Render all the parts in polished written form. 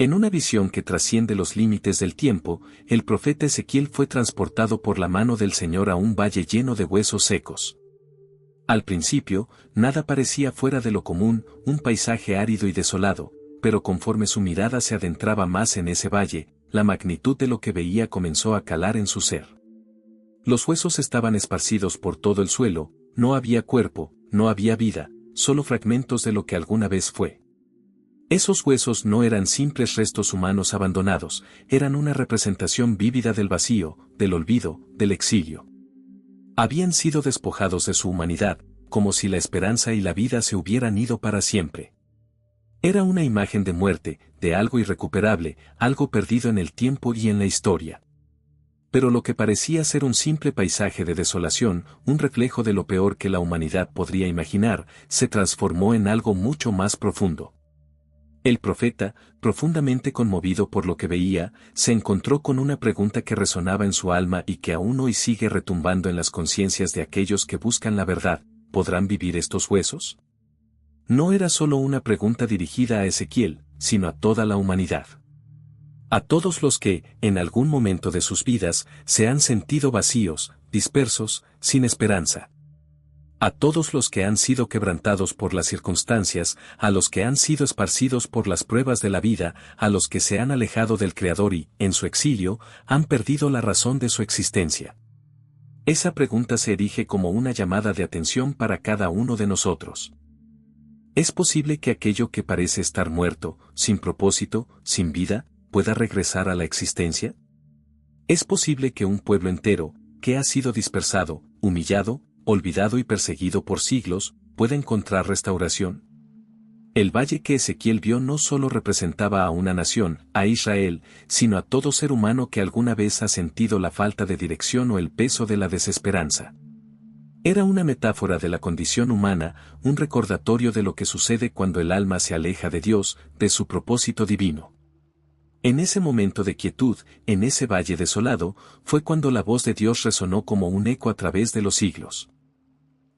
En una visión que trasciende los límites del tiempo, el profeta Ezequiel fue transportado por la mano del Señor a un valle lleno de huesos secos. Al principio, nada parecía fuera de lo común, un paisaje árido y desolado, pero conforme su mirada se adentraba más en ese valle, la magnitud de lo que veía comenzó a calar en su ser. Los huesos estaban esparcidos por todo el suelo, no había cuerpo, no había vida, solo fragmentos de lo que alguna vez fue. Esos huesos no eran simples restos humanos abandonados, eran una representación vívida del vacío, del olvido, del exilio. Habían sido despojados de su humanidad, como si la esperanza y la vida se hubieran ido para siempre. Era una imagen de muerte, de algo irrecuperable, algo perdido en el tiempo y en la historia. Pero lo que parecía ser un simple paisaje de desolación, un reflejo de lo peor que la humanidad podría imaginar, se transformó en algo mucho más profundo. El profeta, profundamente conmovido por lo que veía, se encontró con una pregunta que resonaba en su alma y que aún hoy sigue retumbando en las conciencias de aquellos que buscan la verdad: ¿podrán vivir estos huesos? No era solo una pregunta dirigida a Ezequiel, sino a toda la humanidad. A todos los que, en algún momento de sus vidas, se han sentido vacíos, dispersos, sin esperanza. A todos los que han sido quebrantados por las circunstancias, a los que han sido esparcidos por las pruebas de la vida, a los que se han alejado del Creador y, en su exilio, han perdido la razón de su existencia. Esa pregunta se erige como una llamada de atención para cada uno de nosotros. ¿Es posible que aquello que parece estar muerto, sin propósito, sin vida, pueda regresar a la existencia? ¿Es posible que un pueblo entero, que ha sido dispersado, humillado, olvidado y perseguido por siglos, pueda encontrar restauración? El valle que Ezequiel vio no solo representaba a una nación, a Israel, sino a todo ser humano que alguna vez ha sentido la falta de dirección o el peso de la desesperanza. Era una metáfora de la condición humana, un recordatorio de lo que sucede cuando el alma se aleja de Dios, de su propósito divino. En ese momento de quietud, en ese valle desolado, fue cuando la voz de Dios resonó como un eco a través de los siglos.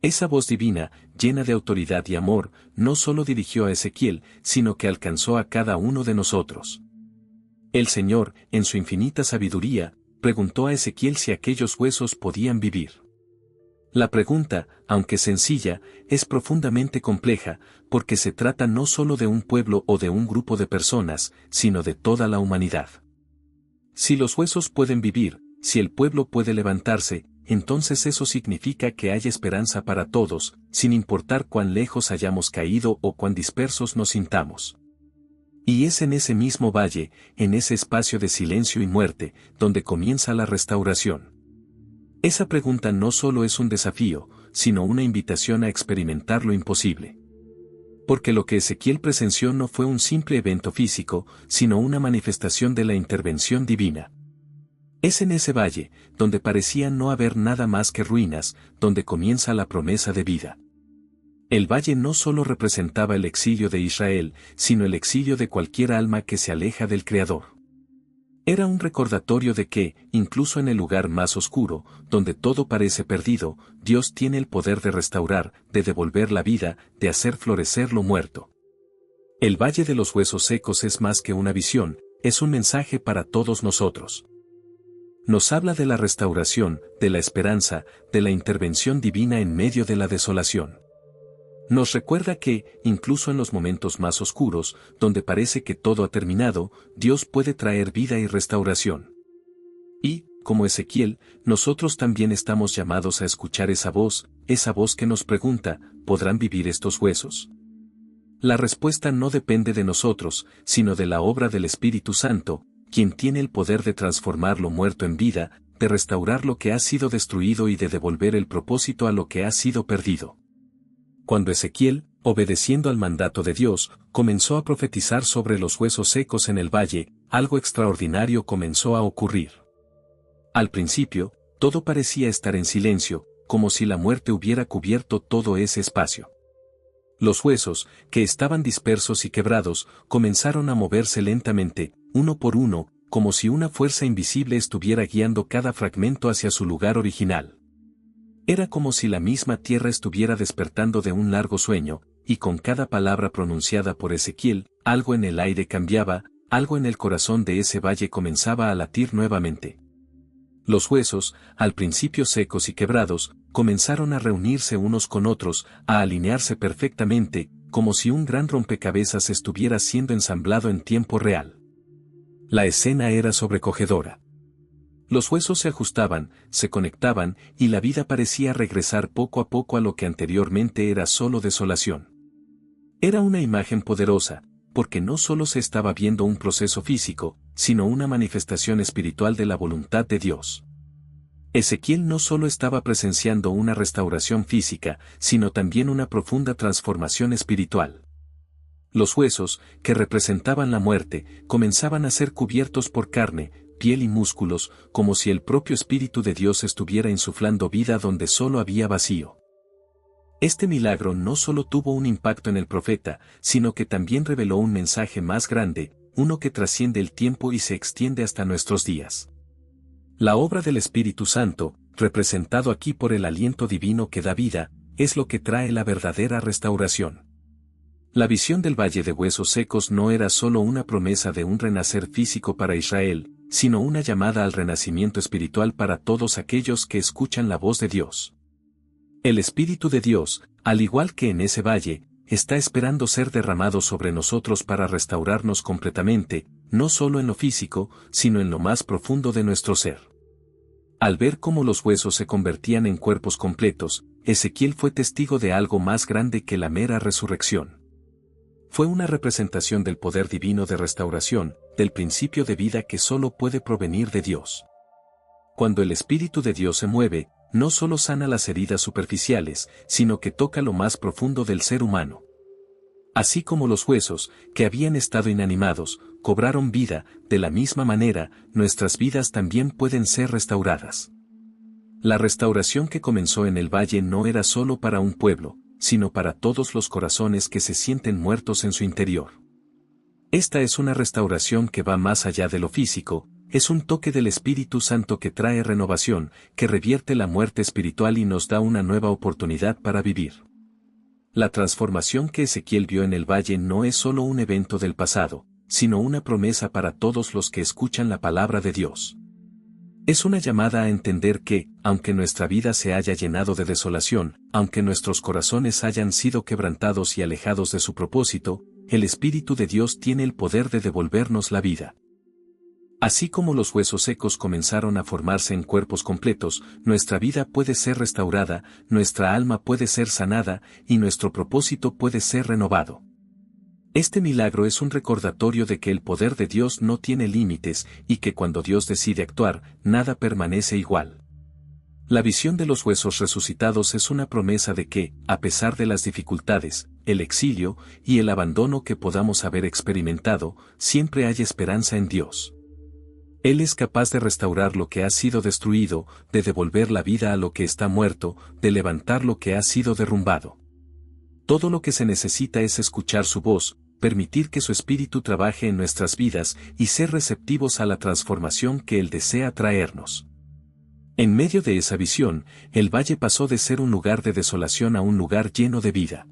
Esa voz divina, llena de autoridad y amor, no solo dirigió a Ezequiel, sino que alcanzó a cada uno de nosotros. El Señor, en su infinita sabiduría, preguntó a Ezequiel si aquellos huesos podían vivir. La pregunta, aunque sencilla, es profundamente compleja, porque se trata no solo de un pueblo o de un grupo de personas, sino de toda la humanidad. Si los huesos pueden vivir, si el pueblo puede levantarse, entonces eso significa que hay esperanza para todos, sin importar cuán lejos hayamos caído o cuán dispersos nos sintamos. Y es en ese mismo valle, en ese espacio de silencio y muerte, donde comienza la restauración. Esa pregunta no solo es un desafío, sino una invitación a experimentar lo imposible. Porque lo que Ezequiel presenció no fue un simple evento físico, sino una manifestación de la intervención divina. Es en ese valle, donde parecía no haber nada más que ruinas, donde comienza la promesa de vida. El valle no solo representaba el exilio de Israel, sino el exilio de cualquier alma que se aleja del Creador. Era un recordatorio de que, incluso en el lugar más oscuro, donde todo parece perdido, Dios tiene el poder de restaurar, de devolver la vida, de hacer florecer lo muerto. El Valle de los Huesos Secos es más que una visión, es un mensaje para todos nosotros. Nos habla de la restauración, de la esperanza, de la intervención divina en medio de la desolación. Nos recuerda que, incluso en los momentos más oscuros, donde parece que todo ha terminado, Dios puede traer vida y restauración. Y, como Ezequiel, nosotros también estamos llamados a escuchar esa voz que nos pregunta: ¿podrán vivir estos huesos? La respuesta no depende de nosotros, sino de la obra del Espíritu Santo, quien tiene el poder de transformar lo muerto en vida, de restaurar lo que ha sido destruido y de devolver el propósito a lo que ha sido perdido. Cuando Ezequiel, obedeciendo al mandato de Dios, comenzó a profetizar sobre los huesos secos en el valle, algo extraordinario comenzó a ocurrir. Al principio, todo parecía estar en silencio, como si la muerte hubiera cubierto todo ese espacio. Los huesos, que estaban dispersos y quebrados, comenzaron a moverse lentamente, uno por uno, como si una fuerza invisible estuviera guiando cada fragmento hacia su lugar original. Era como si la misma tierra estuviera despertando de un largo sueño, y con cada palabra pronunciada por Ezequiel, algo en el aire cambiaba, algo en el corazón de ese valle comenzaba a latir nuevamente. Los huesos, al principio secos y quebrados, comenzaron a reunirse unos con otros, a alinearse perfectamente, como si un gran rompecabezas estuviera siendo ensamblado en tiempo real. La escena era sobrecogedora. Los huesos se ajustaban, se conectaban, y la vida parecía regresar poco a poco a lo que anteriormente era solo desolación. Era una imagen poderosa, porque no solo se estaba viendo un proceso físico, sino una manifestación espiritual de la voluntad de Dios. Ezequiel no solo estaba presenciando una restauración física, sino también una profunda transformación espiritual. Los huesos, que representaban la muerte, comenzaban a ser cubiertos por carne, piel y músculos, como si el propio Espíritu de Dios estuviera insuflando vida donde solo había vacío. Este milagro no solo tuvo un impacto en el profeta, sino que también reveló un mensaje más grande, uno que trasciende el tiempo y se extiende hasta nuestros días. La obra del Espíritu Santo, representado aquí por el aliento divino que da vida, es lo que trae la verdadera restauración. La visión del Valle de Huesos Secos no era solo una promesa de un renacer físico para Israel, sino una llamada al renacimiento espiritual para todos aquellos que escuchan la voz de Dios. El Espíritu de Dios, al igual que en ese valle, está esperando ser derramado sobre nosotros para restaurarnos completamente, no solo en lo físico, sino en lo más profundo de nuestro ser. Al ver cómo los huesos se convertían en cuerpos completos, Ezequiel fue testigo de algo más grande que la mera resurrección. Fue una representación del poder divino de restauración, del principio de vida que solo puede provenir de Dios. Cuando el Espíritu de Dios se mueve, no solo sana las heridas superficiales, sino que toca lo más profundo del ser humano. Así como los huesos, que habían estado inanimados, cobraron vida, de la misma manera, nuestras vidas también pueden ser restauradas. La restauración que comenzó en el valle no era solo para un pueblo, sino para todos los corazones que se sienten muertos en su interior. Esta es una restauración que va más allá de lo físico, es un toque del Espíritu Santo que trae renovación, que revierte la muerte espiritual y nos da una nueva oportunidad para vivir. La transformación que Ezequiel vio en el valle no es solo un evento del pasado, sino una promesa para todos los que escuchan la palabra de Dios. Es una llamada a entender que, aunque nuestra vida se haya llenado de desolación, aunque nuestros corazones hayan sido quebrantados y alejados de su propósito, el Espíritu de Dios tiene el poder de devolvernos la vida. Así como los huesos secos comenzaron a formarse en cuerpos completos, nuestra vida puede ser restaurada, nuestra alma puede ser sanada, y nuestro propósito puede ser renovado. Este milagro es un recordatorio de que el poder de Dios no tiene límites, y que cuando Dios decide actuar, nada permanece igual. La visión de los huesos resucitados es una promesa de que, a pesar de las dificultades, el exilio, y el abandono que podamos haber experimentado, siempre hay esperanza en Dios. Él es capaz de restaurar lo que ha sido destruido, de devolver la vida a lo que está muerto, de levantar lo que ha sido derrumbado. Todo lo que se necesita es escuchar su voz, permitir que su espíritu trabaje en nuestras vidas y ser receptivos a la transformación que Él desea traernos. En medio de esa visión, el valle pasó de ser un lugar de desolación a un lugar lleno de vida.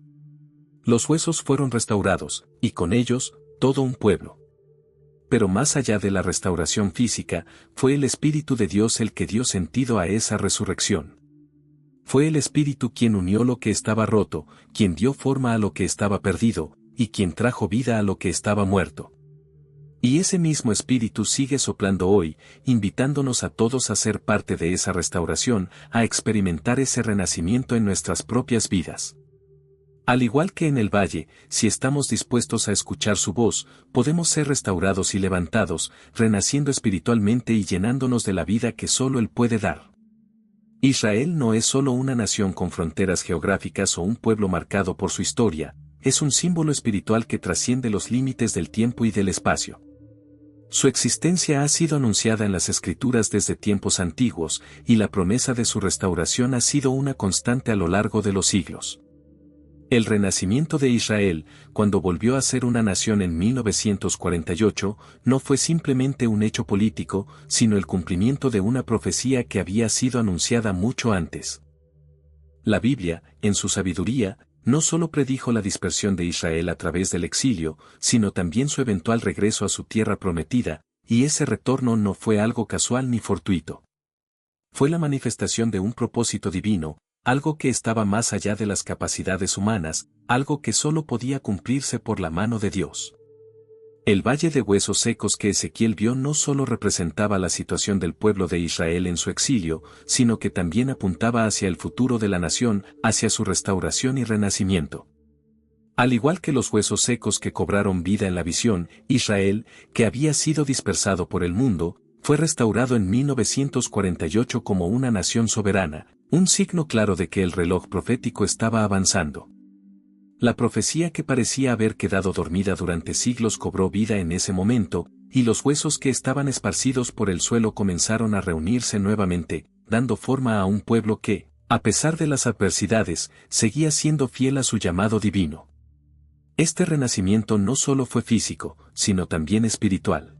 Los huesos fueron restaurados, y con ellos, todo un pueblo. Pero más allá de la restauración física, fue el Espíritu de Dios el que dio sentido a esa resurrección. Fue el Espíritu quien unió lo que estaba roto, quien dio forma a lo que estaba perdido, y quien trajo vida a lo que estaba muerto. Y ese mismo Espíritu sigue soplando hoy, invitándonos a todos a ser parte de esa restauración, a experimentar ese renacimiento en nuestras propias vidas. Al igual que en el valle, si estamos dispuestos a escuchar su voz, podemos ser restaurados y levantados, renaciendo espiritualmente y llenándonos de la vida que solo Él puede dar. Israel no es solo una nación con fronteras geográficas o un pueblo marcado por su historia, es un símbolo espiritual que trasciende los límites del tiempo y del espacio. Su existencia ha sido anunciada en las Escrituras desde tiempos antiguos, y la promesa de su restauración ha sido una constante a lo largo de los siglos. El renacimiento de Israel, cuando volvió a ser una nación en 1948, no fue simplemente un hecho político, sino el cumplimiento de una profecía que había sido anunciada mucho antes. La Biblia, en su sabiduría, no solo predijo la dispersión de Israel a través del exilio, sino también su eventual regreso a su tierra prometida, y ese retorno no fue algo casual ni fortuito. Fue la manifestación de un propósito divino, algo que estaba más allá de las capacidades humanas, algo que solo podía cumplirse por la mano de Dios. El valle de huesos secos que Ezequiel vio no solo representaba la situación del pueblo de Israel en su exilio, sino que también apuntaba hacia el futuro de la nación, hacia su restauración y renacimiento. Al igual que los huesos secos que cobraron vida en la visión, Israel, que había sido dispersado por el mundo, fue restaurado en 1948 como una nación soberana, un signo claro de que el reloj profético estaba avanzando. La profecía que parecía haber quedado dormida durante siglos cobró vida en ese momento, y los huesos que estaban esparcidos por el suelo comenzaron a reunirse nuevamente, dando forma a un pueblo que, a pesar de las adversidades, seguía siendo fiel a su llamado divino. Este renacimiento no solo fue físico, sino también espiritual.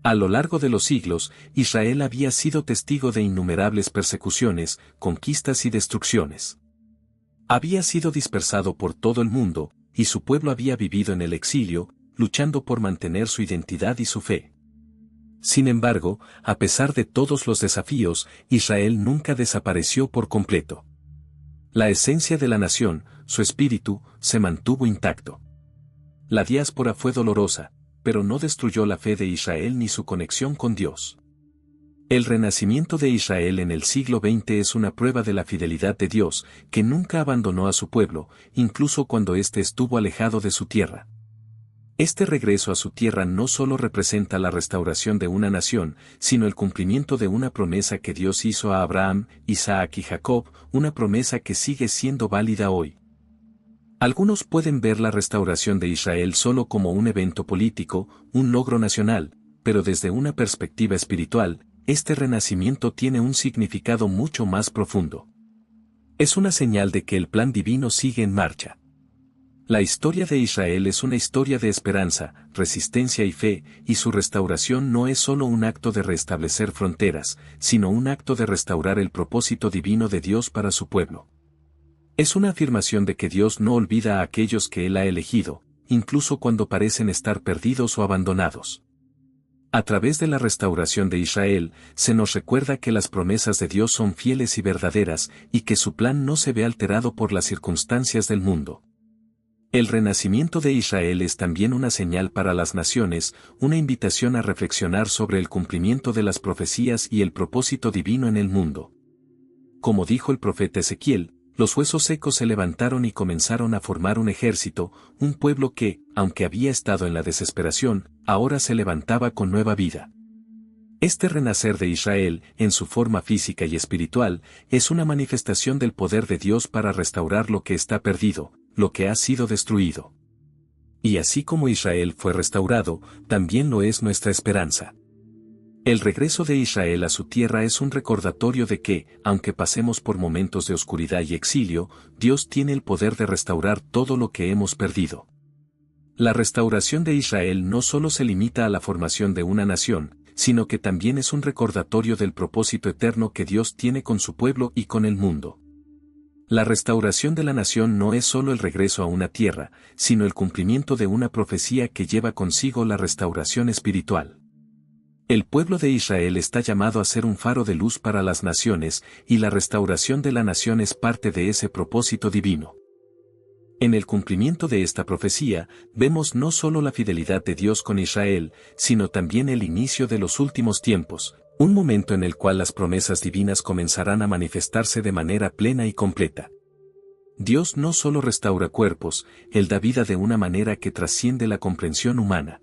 A lo largo de los siglos, Israel había sido testigo de innumerables persecuciones, conquistas y destrucciones. Había sido dispersado por todo el mundo, y su pueblo había vivido en el exilio, luchando por mantener su identidad y su fe. Sin embargo, a pesar de todos los desafíos, Israel nunca desapareció por completo. La esencia de la nación, su espíritu, se mantuvo intacto. La diáspora fue dolorosa, pero no destruyó la fe de Israel ni su conexión con Dios. El renacimiento de Israel en el siglo XX es una prueba de la fidelidad de Dios, que nunca abandonó a su pueblo, incluso cuando éste estuvo alejado de su tierra. Este regreso a su tierra no solo representa la restauración de una nación, sino el cumplimiento de una promesa que Dios hizo a Abraham, Isaac y Jacob, una promesa que sigue siendo válida hoy. Algunos pueden ver la restauración de Israel solo como un evento político, un logro nacional, pero desde una perspectiva espiritual, este renacimiento tiene un significado mucho más profundo. Es una señal de que el plan divino sigue en marcha. La historia de Israel es una historia de esperanza, resistencia y fe, y su restauración no es solo un acto de restablecer fronteras, sino un acto de restaurar el propósito divino de Dios para su pueblo. Es una afirmación de que Dios no olvida a aquellos que Él ha elegido, incluso cuando parecen estar perdidos o abandonados. A través de la restauración de Israel, se nos recuerda que las promesas de Dios son fieles y verdaderas, y que su plan no se ve alterado por las circunstancias del mundo. El renacimiento de Israel es también una señal para las naciones, una invitación a reflexionar sobre el cumplimiento de las profecías y el propósito divino en el mundo. Como dijo el profeta Ezequiel, los huesos secos se levantaron y comenzaron a formar un ejército, un pueblo que, aunque había estado en la desesperación, ahora se levantaba con nueva vida. Este renacer de Israel, en su forma física y espiritual, es una manifestación del poder de Dios para restaurar lo que está perdido, lo que ha sido destruido. Y así como Israel fue restaurado, también lo es nuestra esperanza. El regreso de Israel a su tierra es un recordatorio de que, aunque pasemos por momentos de oscuridad y exilio, Dios tiene el poder de restaurar todo lo que hemos perdido. La restauración de Israel no solo se limita a la formación de una nación, sino que también es un recordatorio del propósito eterno que Dios tiene con su pueblo y con el mundo. La restauración de la nación no es solo el regreso a una tierra, sino el cumplimiento de una profecía que lleva consigo la restauración espiritual. El pueblo de Israel está llamado a ser un faro de luz para las naciones, y la restauración de la nación es parte de ese propósito divino. En el cumplimiento de esta profecía, vemos no solo la fidelidad de Dios con Israel, sino también el inicio de los últimos tiempos, un momento en el cual las promesas divinas comenzarán a manifestarse de manera plena y completa. Dios no solo restaura cuerpos, Él da vida de una manera que trasciende la comprensión humana.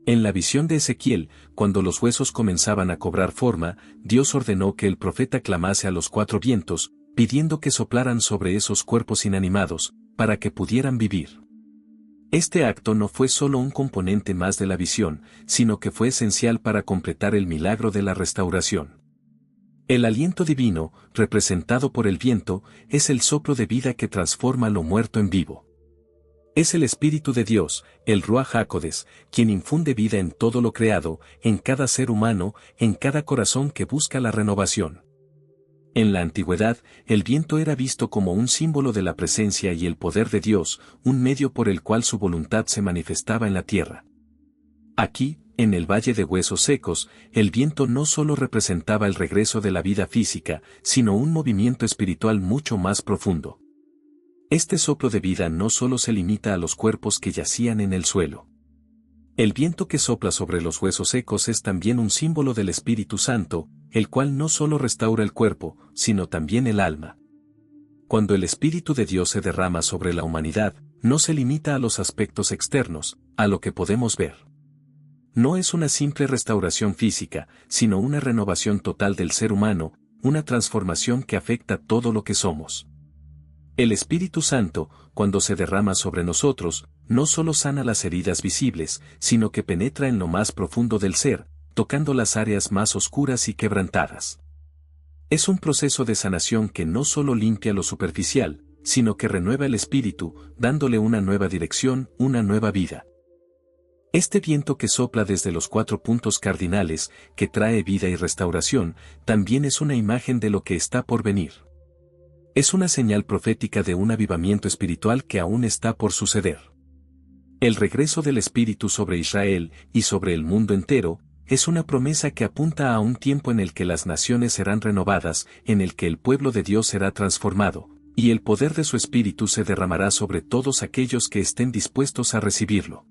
En la visión de Ezequiel, cuando los huesos comenzaban a cobrar forma, Dios ordenó que el profeta clamase a los cuatro vientos, pidiendo que soplaran sobre esos cuerpos inanimados, para que pudieran vivir. Este acto no fue solo un componente más de la visión, sino que fue esencial para completar el milagro de la restauración. El aliento divino, representado por el viento, es el soplo de vida que transforma lo muerto en vivo. Es el Espíritu de Dios, el Ruach HaKodesh, quien infunde vida en todo lo creado, en cada ser humano, en cada corazón que busca la renovación. En la antigüedad, el viento era visto como un símbolo de la presencia y el poder de Dios, un medio por el cual su voluntad se manifestaba en la tierra. Aquí, en el Valle de Huesos Secos, el viento no solo representaba el regreso de la vida física, sino un movimiento espiritual mucho más profundo. Este soplo de vida no solo se limita a los cuerpos que yacían en el suelo. El viento que sopla sobre los huesos secos es también un símbolo del Espíritu Santo, el cual no solo restaura el cuerpo, sino también el alma. Cuando el Espíritu de Dios se derrama sobre la humanidad, no se limita a los aspectos externos, a lo que podemos ver. No es una simple restauración física, sino una renovación total del ser humano, una transformación que afecta todo lo que somos. El Espíritu Santo, cuando se derrama sobre nosotros, no solo sana las heridas visibles, sino que penetra en lo más profundo del ser, tocando las áreas más oscuras y quebrantadas. Es un proceso de sanación que no solo limpia lo superficial, sino que renueva el espíritu, dándole una nueva dirección, una nueva vida. Este viento que sopla desde los 4 puntos cardinales, que trae vida y restauración, también es una imagen de lo que está por venir. Es una señal profética de un avivamiento espiritual que aún está por suceder. El regreso del Espíritu sobre Israel y sobre el mundo entero, es una promesa que apunta a un tiempo en el que las naciones serán renovadas, en el que el pueblo de Dios será transformado, y el poder de su Espíritu se derramará sobre todos aquellos que estén dispuestos a recibirlo.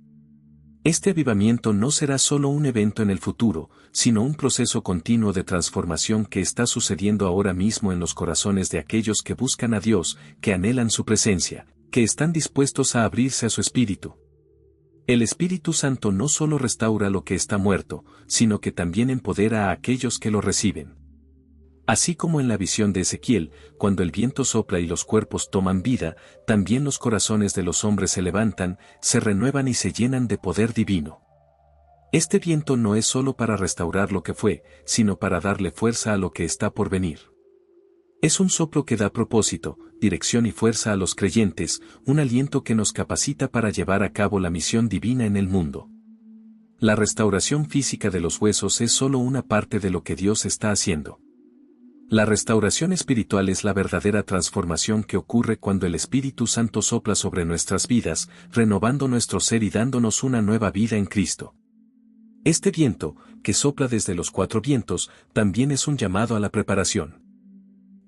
Este avivamiento no será solo un evento en el futuro, sino un proceso continuo de transformación que está sucediendo ahora mismo en los corazones de aquellos que buscan a Dios, que anhelan su presencia, que están dispuestos a abrirse a su Espíritu. El Espíritu Santo no solo restaura lo que está muerto, sino que también empodera a aquellos que lo reciben. Así como en la visión de Ezequiel, cuando el viento sopla y los cuerpos toman vida, también los corazones de los hombres se levantan, se renuevan y se llenan de poder divino. Este viento no es solo para restaurar lo que fue, sino para darle fuerza a lo que está por venir. Es un soplo que da propósito, dirección y fuerza a los creyentes, un aliento que nos capacita para llevar a cabo la misión divina en el mundo. La restauración física de los huesos es solo una parte de lo que Dios está haciendo. La restauración espiritual es la verdadera transformación que ocurre cuando el Espíritu Santo sopla sobre nuestras vidas, renovando nuestro ser y dándonos una nueva vida en Cristo. Este viento, que sopla desde los 4 vientos, también es un llamado a la preparación.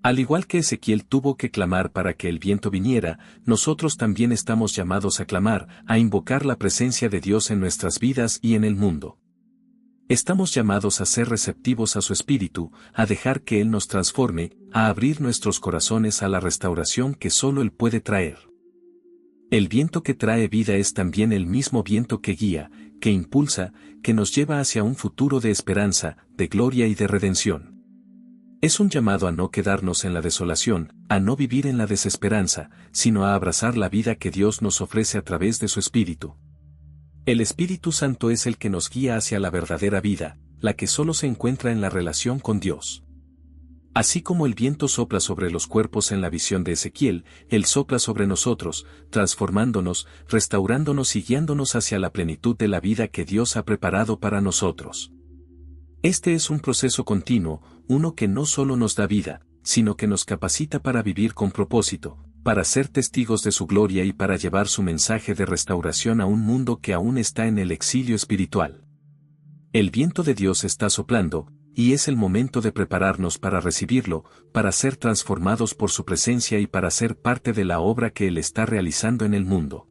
Al igual que Ezequiel tuvo que clamar para que el viento viniera, nosotros también estamos llamados a clamar, a invocar la presencia de Dios en nuestras vidas y en el mundo. Estamos llamados a ser receptivos a su Espíritu, a dejar que Él nos transforme, a abrir nuestros corazones a la restauración que solo Él puede traer. El viento que trae vida es también el mismo viento que guía, que impulsa, que nos lleva hacia un futuro de esperanza, de gloria y de redención. Es un llamado a no quedarnos en la desolación, a no vivir en la desesperanza, sino a abrazar la vida que Dios nos ofrece a través de su Espíritu. El Espíritu Santo es el que nos guía hacia la verdadera vida, la que solo se encuentra en la relación con Dios. Así como el viento sopla sobre los cuerpos en la visión de Ezequiel, Él sopla sobre nosotros, transformándonos, restaurándonos y guiándonos hacia la plenitud de la vida que Dios ha preparado para nosotros. Este es un proceso continuo, uno que no solo nos da vida, sino que nos capacita para vivir con propósito, para ser testigos de su gloria y para llevar su mensaje de restauración a un mundo que aún está en el exilio espiritual. El viento de Dios está soplando, y es el momento de prepararnos para recibirlo, para ser transformados por su presencia y para ser parte de la obra que Él está realizando en el mundo.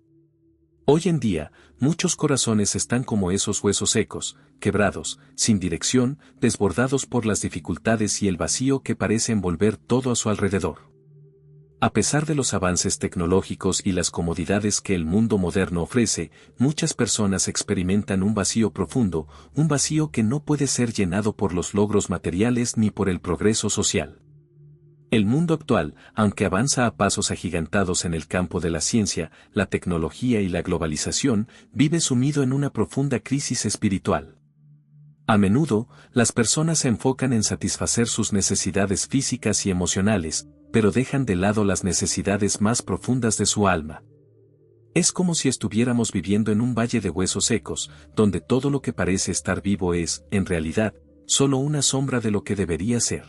Hoy en día, muchos corazones están como esos huesos secos, quebrados, sin dirección, desbordados por las dificultades y el vacío que parece envolver todo a su alrededor. A pesar de los avances tecnológicos y las comodidades que el mundo moderno ofrece, muchas personas experimentan un vacío profundo, un vacío que no puede ser llenado por los logros materiales ni por el progreso social. El mundo actual, aunque avanza a pasos agigantados en el campo de la ciencia, la tecnología y la globalización, vive sumido en una profunda crisis espiritual. A menudo, las personas se enfocan en satisfacer sus necesidades físicas y emocionales, pero dejan de lado las necesidades más profundas de su alma. Es como si estuviéramos viviendo en un valle de huesos secos, donde todo lo que parece estar vivo es, en realidad, solo una sombra de lo que debería ser.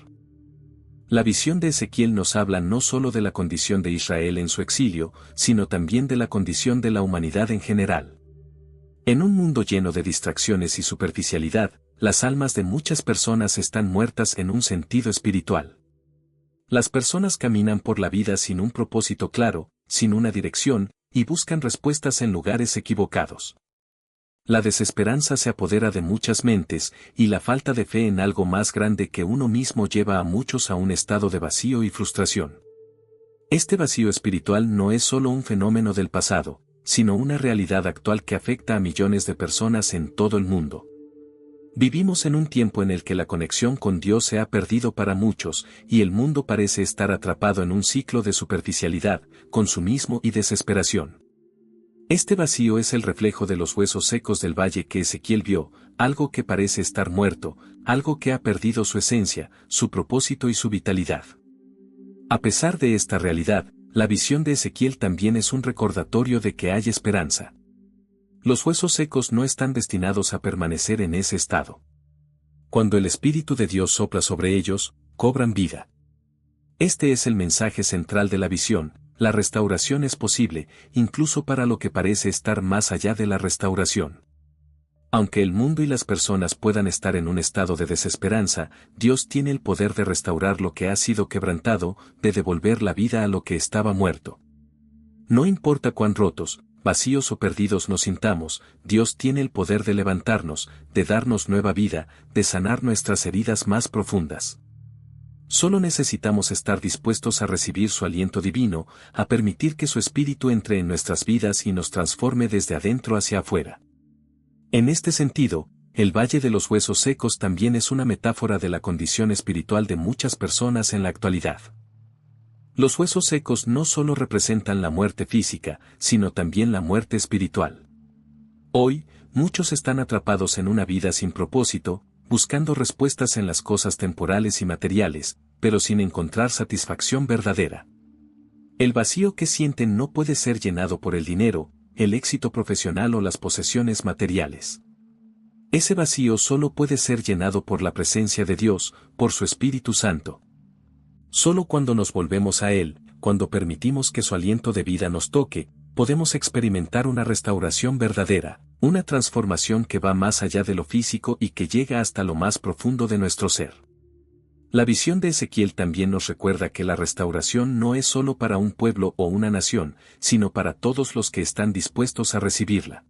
La visión de Ezequiel nos habla no solo de la condición de Israel en su exilio, sino también de la condición de la humanidad en general. En un mundo lleno de distracciones y superficialidad, las almas de muchas personas están muertas en un sentido espiritual. Las personas caminan por la vida sin un propósito claro, sin una dirección, y buscan respuestas en lugares equivocados. La desesperanza se apodera de muchas mentes, y la falta de fe en algo más grande que uno mismo lleva a muchos a un estado de vacío y frustración. Este vacío espiritual no es solo un fenómeno del pasado, sino una realidad actual que afecta a millones de personas en todo el mundo. Vivimos en un tiempo en el que la conexión con Dios se ha perdido para muchos, y el mundo parece estar atrapado en un ciclo de superficialidad, consumismo y desesperación. Este vacío es el reflejo de los huesos secos del valle que Ezequiel vio, algo que parece estar muerto, algo que ha perdido su esencia, su propósito y su vitalidad. A pesar de esta realidad, la visión de Ezequiel también es un recordatorio de que hay esperanza. Los huesos secos no están destinados a permanecer en ese estado. Cuando el Espíritu de Dios sopla sobre ellos, cobran vida. Este es el mensaje central de la visión. La restauración es posible, incluso para lo que parece estar más allá de la restauración. Aunque el mundo y las personas puedan estar en un estado de desesperanza, Dios tiene el poder de restaurar lo que ha sido quebrantado, de devolver la vida a lo que estaba muerto. No importa cuán rotos, vacíos o perdidos nos sintamos, Dios tiene el poder de levantarnos, de darnos nueva vida, de sanar nuestras heridas más profundas. Solo necesitamos estar dispuestos a recibir su aliento divino, a permitir que su Espíritu entre en nuestras vidas y nos transforme desde adentro hacia afuera. En este sentido, el Valle de los Huesos Secos también es una metáfora de la condición espiritual de muchas personas en la actualidad. Los huesos secos no solo representan la muerte física, sino también la muerte espiritual. Hoy, muchos están atrapados en una vida sin propósito, buscando respuestas en las cosas temporales y materiales, pero sin encontrar satisfacción verdadera. El vacío que sienten no puede ser llenado por el dinero, el éxito profesional o las posesiones materiales. Ese vacío solo puede ser llenado por la presencia de Dios, por su Espíritu Santo. Solo cuando nos volvemos a Él, cuando permitimos que su aliento de vida nos toque, podemos experimentar una restauración verdadera, una transformación que va más allá de lo físico y que llega hasta lo más profundo de nuestro ser. La visión de Ezequiel también nos recuerda que la restauración no es solo para un pueblo o una nación, sino para todos los que están dispuestos a recibirla.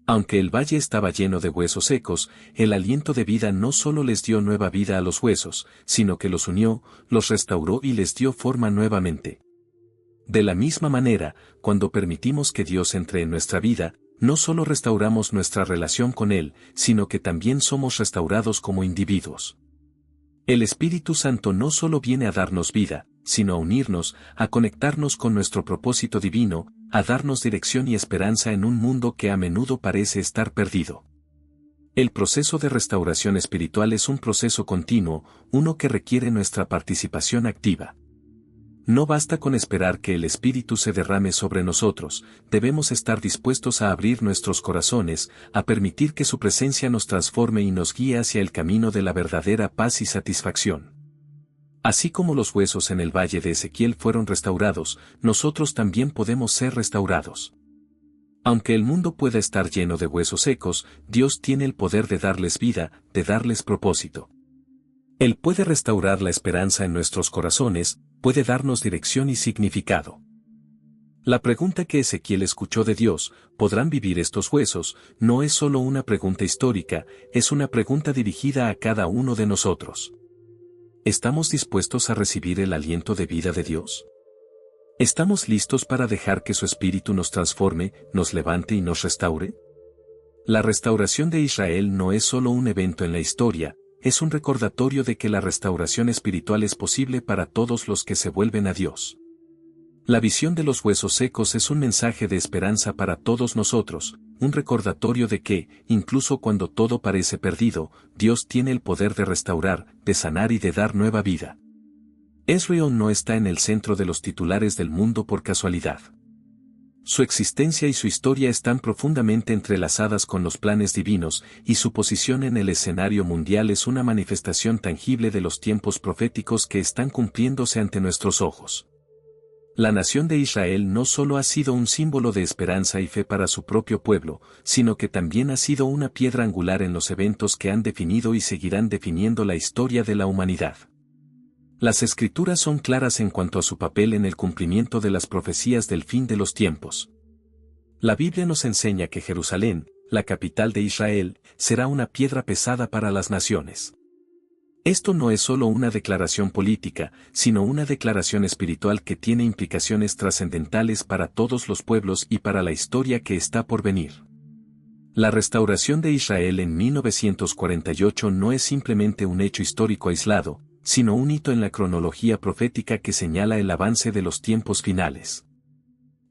Aunque el valle estaba lleno de huesos secos, el aliento de vida no solo les dio nueva vida a los huesos, sino que los unió, los restauró y les dio forma nuevamente. De la misma manera, cuando permitimos que Dios entre en nuestra vida, no solo restauramos nuestra relación con Él, sino que también somos restaurados como individuos. El Espíritu Santo no solo viene a darnos vida, sino a unirnos, a conectarnos con nuestro propósito divino, a darnos dirección y esperanza en un mundo que a menudo parece estar perdido. El proceso de restauración espiritual es un proceso continuo, uno que requiere nuestra participación activa. No basta con esperar que el Espíritu se derrame sobre nosotros, debemos estar dispuestos a abrir nuestros corazones, a permitir que su presencia nos transforme y nos guíe hacia el camino de la verdadera paz y satisfacción. Así como los huesos en el valle de Ezequiel fueron restaurados, nosotros también podemos ser restaurados. Aunque el mundo pueda estar lleno de huesos secos, Dios tiene el poder de darles vida, de darles propósito. Él puede restaurar la esperanza en nuestros corazones, puede darnos dirección y significado. La pregunta que Ezequiel escuchó de Dios, ¿podrán vivir estos huesos?, no es solo una pregunta histórica, es una pregunta dirigida a cada uno de nosotros. ¿Estamos dispuestos a recibir el aliento de vida de Dios? ¿Estamos listos para dejar que su Espíritu nos transforme, nos levante y nos restaure? La restauración de Israel no es solo un evento en la historia, es un recordatorio de que la restauración espiritual es posible para todos los que se vuelven a Dios. La visión de los huesos secos es un mensaje de esperanza para todos nosotros, un recordatorio de que, incluso cuando todo parece perdido, Dios tiene el poder de restaurar, de sanar y de dar nueva vida. Israel no está en el centro de los titulares del mundo por casualidad. Su existencia y su historia están profundamente entrelazadas con los planes divinos, y su posición en el escenario mundial es una manifestación tangible de los tiempos proféticos que están cumpliéndose ante nuestros ojos. La nación de Israel no solo ha sido un símbolo de esperanza y fe para su propio pueblo, sino que también ha sido una piedra angular en los eventos que han definido y seguirán definiendo la historia de la humanidad. Las Escrituras son claras en cuanto a su papel en el cumplimiento de las profecías del fin de los tiempos. La Biblia nos enseña que Jerusalén, la capital de Israel, será una piedra pesada para las naciones. Esto no es solo una declaración política, sino una declaración espiritual que tiene implicaciones trascendentales para todos los pueblos y para la historia que está por venir. La restauración de Israel en 1948 no es simplemente un hecho histórico aislado, sino un hito en la cronología profética que señala el avance de los tiempos finales.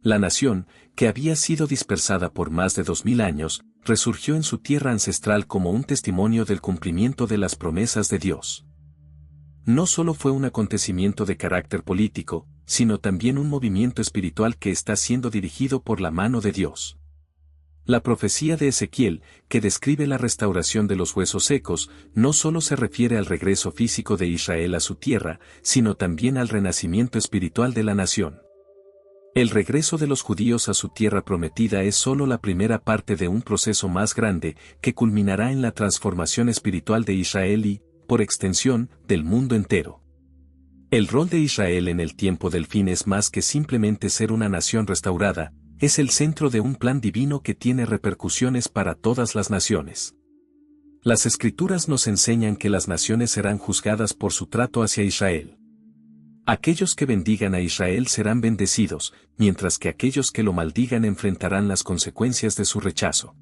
La nación, que había sido dispersada por más de 2000 años, resurgió en su tierra ancestral como un testimonio del cumplimiento de las promesas de Dios. No solo fue un acontecimiento de carácter político, sino también un movimiento espiritual que está siendo dirigido por la mano de Dios. La profecía de Ezequiel, que describe la restauración de los huesos secos, no solo se refiere al regreso físico de Israel a su tierra, sino también al renacimiento espiritual de la nación. El regreso de los judíos a su tierra prometida es solo la primera parte de un proceso más grande que culminará en la transformación espiritual de Israel y, por extensión, del mundo entero. El rol de Israel en el tiempo del fin es más que simplemente ser una nación restaurada, es el centro de un plan divino que tiene repercusiones para todas las naciones. Las Escrituras nos enseñan que las naciones serán juzgadas por su trato hacia Israel. Aquellos que bendigan a Israel serán bendecidos, mientras que aquellos que lo maldigan enfrentarán las consecuencias de su rechazo.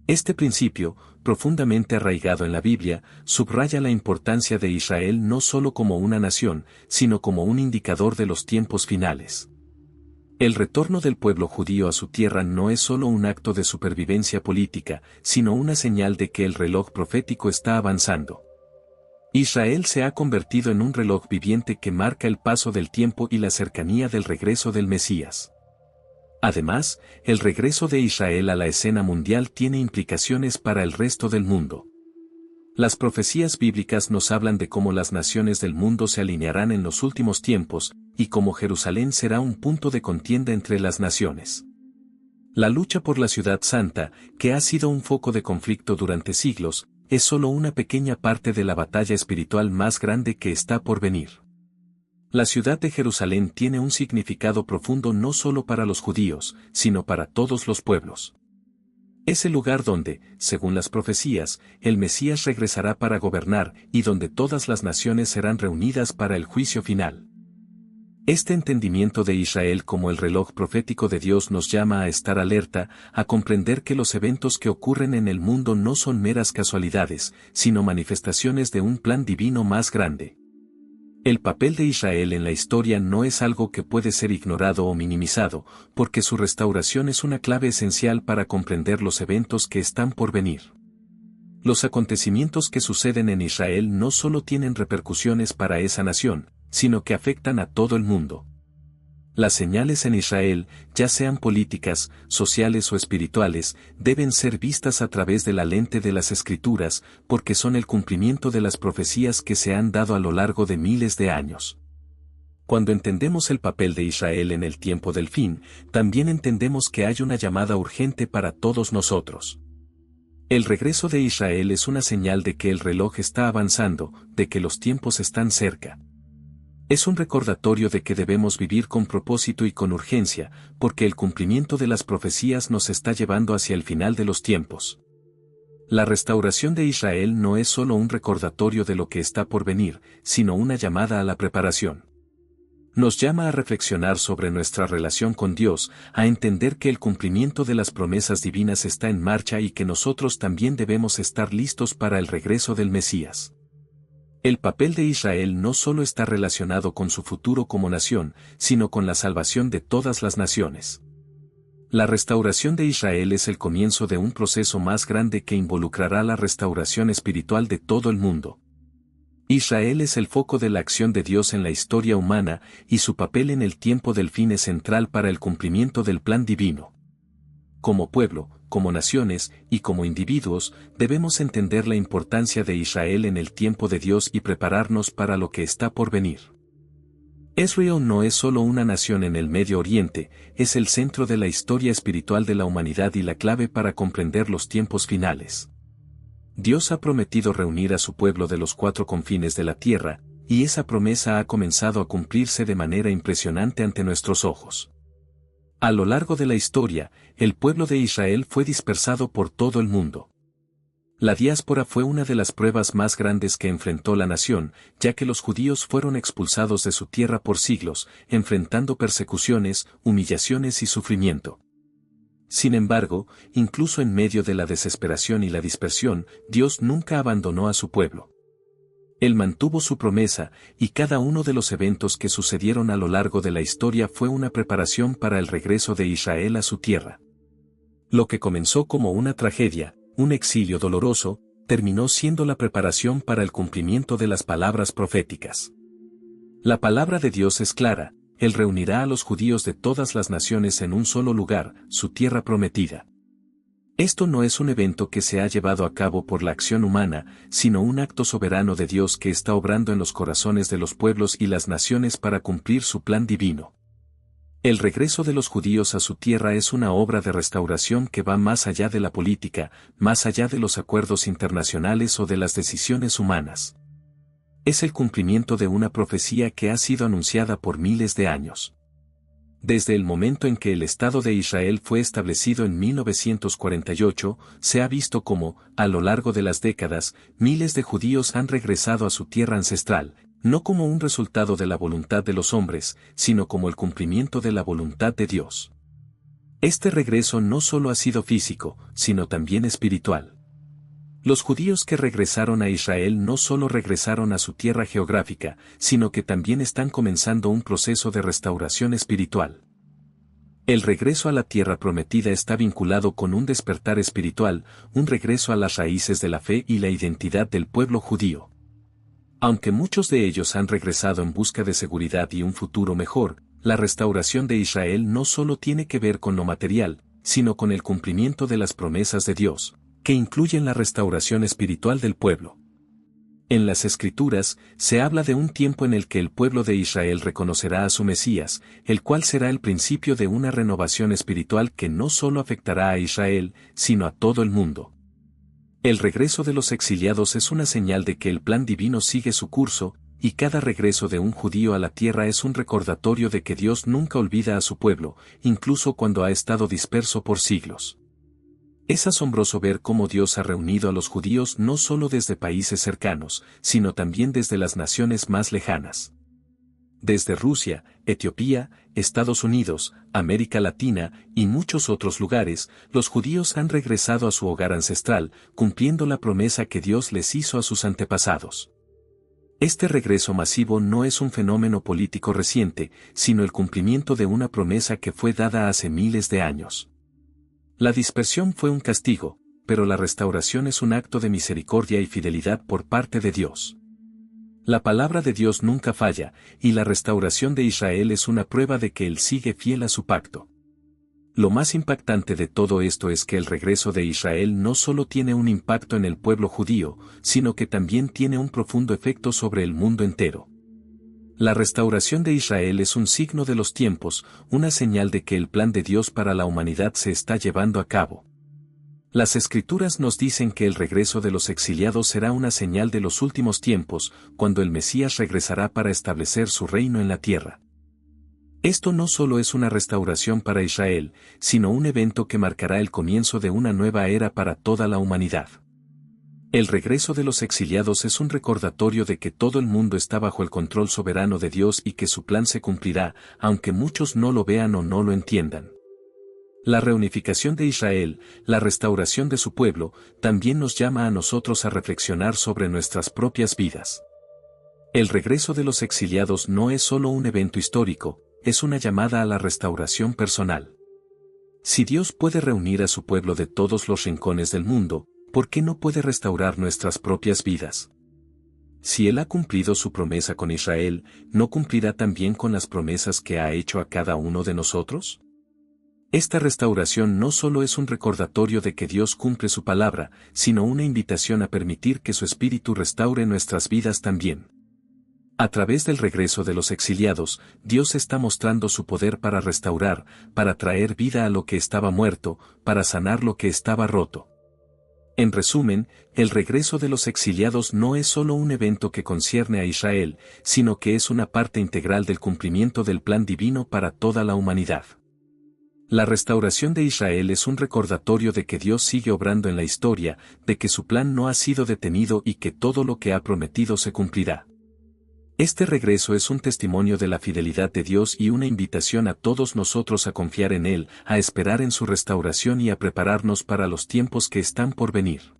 Este principio, profundamente arraigado en la Biblia, subraya la importancia de Israel no solo como una nación, sino como un indicador de los tiempos finales. El retorno del pueblo judío a su tierra no es solo un acto de supervivencia política, sino una señal de que el reloj profético está avanzando. Israel se ha convertido en un reloj viviente que marca el paso del tiempo y la cercanía del regreso del Mesías. Además, el regreso de Israel a la escena mundial tiene implicaciones para el resto del mundo. Las profecías bíblicas nos hablan de cómo las naciones del mundo se alinearán en los últimos tiempos, y cómo Jerusalén será un punto de contienda entre las naciones. La lucha por la ciudad santa, que ha sido un foco de conflicto durante siglos, es solo una pequeña parte de la batalla espiritual más grande que está por venir. La ciudad de Jerusalén tiene un significado profundo no solo para los judíos, sino para todos los pueblos. Es el lugar donde, según las profecías, el Mesías regresará para gobernar y donde todas las naciones serán reunidas para el juicio final. Este entendimiento de Israel como el reloj profético de Dios nos llama a estar alerta, a comprender que los eventos que ocurren en el mundo no son meras casualidades, sino manifestaciones de un plan divino más grande. El papel de Israel en la historia no es algo que puede ser ignorado o minimizado, porque su restauración es una clave esencial para comprender los eventos que están por venir. Los acontecimientos que suceden en Israel no solo tienen repercusiones para esa nación, sino que afectan a todo el mundo. Las señales en Israel, ya sean políticas, sociales o espirituales, deben ser vistas a través de la lente de las Escrituras, porque son el cumplimiento de las profecías que se han dado a lo largo de miles de años. Cuando entendemos el papel de Israel en el tiempo del fin, también entendemos que hay una llamada urgente para todos nosotros. El regreso de Israel es una señal de que el reloj está avanzando, de que los tiempos están cerca. Es un recordatorio de que debemos vivir con propósito y con urgencia, porque el cumplimiento de las profecías nos está llevando hacia el final de los tiempos. La restauración de Israel no es solo un recordatorio de lo que está por venir, sino una llamada a la preparación. Nos llama a reflexionar sobre nuestra relación con Dios, a entender que el cumplimiento de las promesas divinas está en marcha y que nosotros también debemos estar listos para el regreso del Mesías. El papel de Israel no solo está relacionado con su futuro como nación, sino con la salvación de todas las naciones. La restauración de Israel es el comienzo de un proceso más grande que involucrará la restauración espiritual de todo el mundo. Israel es el foco de la acción de Dios en la historia humana, y su papel en el tiempo del fin es central para el cumplimiento del plan divino. Como pueblo, como naciones y como individuos, debemos entender la importancia de Israel en el tiempo de Dios y prepararnos para lo que está por venir. Israel no es solo una nación en el Medio Oriente, es el centro de la historia espiritual de la humanidad y la clave para comprender los tiempos finales. Dios ha prometido reunir a su pueblo de los cuatro confines de la tierra, y esa promesa ha comenzado a cumplirse de manera impresionante ante nuestros ojos. A lo largo de la historia, el pueblo de Israel fue dispersado por todo el mundo. La diáspora fue una de las pruebas más grandes que enfrentó la nación, ya que los judíos fueron expulsados de su tierra por siglos, enfrentando persecuciones, humillaciones y sufrimiento. Sin embargo, incluso en medio de la desesperación y la dispersión, Dios nunca abandonó a su pueblo. Él mantuvo su promesa, y cada uno de los eventos que sucedieron a lo largo de la historia fue una preparación para el regreso de Israel a su tierra. Lo que comenzó como una tragedia, un exilio doloroso, terminó siendo la preparación para el cumplimiento de las palabras proféticas. La palabra de Dios es clara: Él reunirá a los judíos de todas las naciones en un solo lugar, su tierra prometida. Esto no es un evento que se ha llevado a cabo por la acción humana, sino un acto soberano de Dios que está obrando en los corazones de los pueblos y las naciones para cumplir su plan divino. El regreso de los judíos a su tierra es una obra de restauración que va más allá de la política, más allá de los acuerdos internacionales o de las decisiones humanas. Es el cumplimiento de una profecía que ha sido anunciada por miles de años. Desde el momento en que el Estado de Israel fue establecido en 1948, se ha visto cómo, a lo largo de las décadas, miles de judíos han regresado a su tierra ancestral, no como un resultado de la voluntad de los hombres, sino como el cumplimiento de la voluntad de Dios. Este regreso no solo ha sido físico, sino también espiritual. Los judíos que regresaron a Israel no solo regresaron a su tierra geográfica, sino que también están comenzando un proceso de restauración espiritual. El regreso a la tierra prometida está vinculado con un despertar espiritual, un regreso a las raíces de la fe y la identidad del pueblo judío. Aunque muchos de ellos han regresado en busca de seguridad y un futuro mejor, la restauración de Israel no solo tiene que ver con lo material, sino con el cumplimiento de las promesas de Dios, que incluyen la restauración espiritual del pueblo. En las Escrituras, se habla de un tiempo en el que el pueblo de Israel reconocerá a su Mesías, el cual será el principio de una renovación espiritual que no solo afectará a Israel, sino a todo el mundo. El regreso de los exiliados es una señal de que el plan divino sigue su curso, y cada regreso de un judío a la tierra es un recordatorio de que Dios nunca olvida a su pueblo, incluso cuando ha estado disperso por siglos. Es asombroso ver cómo Dios ha reunido a los judíos no solo desde países cercanos, sino también desde las naciones más lejanas. Desde Rusia, Etiopía, Estados Unidos, América Latina y muchos otros lugares, los judíos han regresado a su hogar ancestral, cumpliendo la promesa que Dios les hizo a sus antepasados. Este regreso masivo no es un fenómeno político reciente, sino el cumplimiento de una promesa que fue dada hace miles de años. La dispersión fue un castigo, pero la restauración es un acto de misericordia y fidelidad por parte de Dios. La palabra de Dios nunca falla, y la restauración de Israel es una prueba de que Él sigue fiel a su pacto. Lo más impactante de todo esto es que el regreso de Israel no solo tiene un impacto en el pueblo judío, sino que también tiene un profundo efecto sobre el mundo entero. La restauración de Israel es un signo de los tiempos, una señal de que el plan de Dios para la humanidad se está llevando a cabo. Las Escrituras nos dicen que el regreso de los exiliados será una señal de los últimos tiempos, cuando el Mesías regresará para establecer su reino en la tierra. Esto no solo es una restauración para Israel, sino un evento que marcará el comienzo de una nueva era para toda la humanidad. El regreso de los exiliados es un recordatorio de que todo el mundo está bajo el control soberano de Dios y que su plan se cumplirá, aunque muchos no lo vean o no lo entiendan. La reunificación de Israel, la restauración de su pueblo, también nos llama a nosotros a reflexionar sobre nuestras propias vidas. El regreso de los exiliados no es solo un evento histórico, es una llamada a la restauración personal. Si Dios puede reunir a su pueblo de todos los rincones del mundo, ¿por qué no puede restaurar nuestras propias vidas? si Él ha cumplido su promesa con Israel, ¿no cumplirá también con las promesas que ha hecho a cada uno de nosotros? Esta restauración no solo es un recordatorio de que Dios cumple su palabra, sino una invitación a permitir que su Espíritu restaure nuestras vidas también. A través del regreso de los exiliados, Dios está mostrando su poder para restaurar, para traer vida a lo que estaba muerto, para sanar lo que estaba roto. En resumen, el regreso de los exiliados no es solo un evento que concierne a Israel, sino que es una parte integral del cumplimiento del plan divino para toda la humanidad. La restauración de Israel es un recordatorio de que Dios sigue obrando en la historia, de que su plan no ha sido detenido y que todo lo que ha prometido se cumplirá. Este regreso es un testimonio de la fidelidad de Dios y una invitación a todos nosotros a confiar en Él, a esperar en su restauración y a prepararnos para los tiempos que están por venir.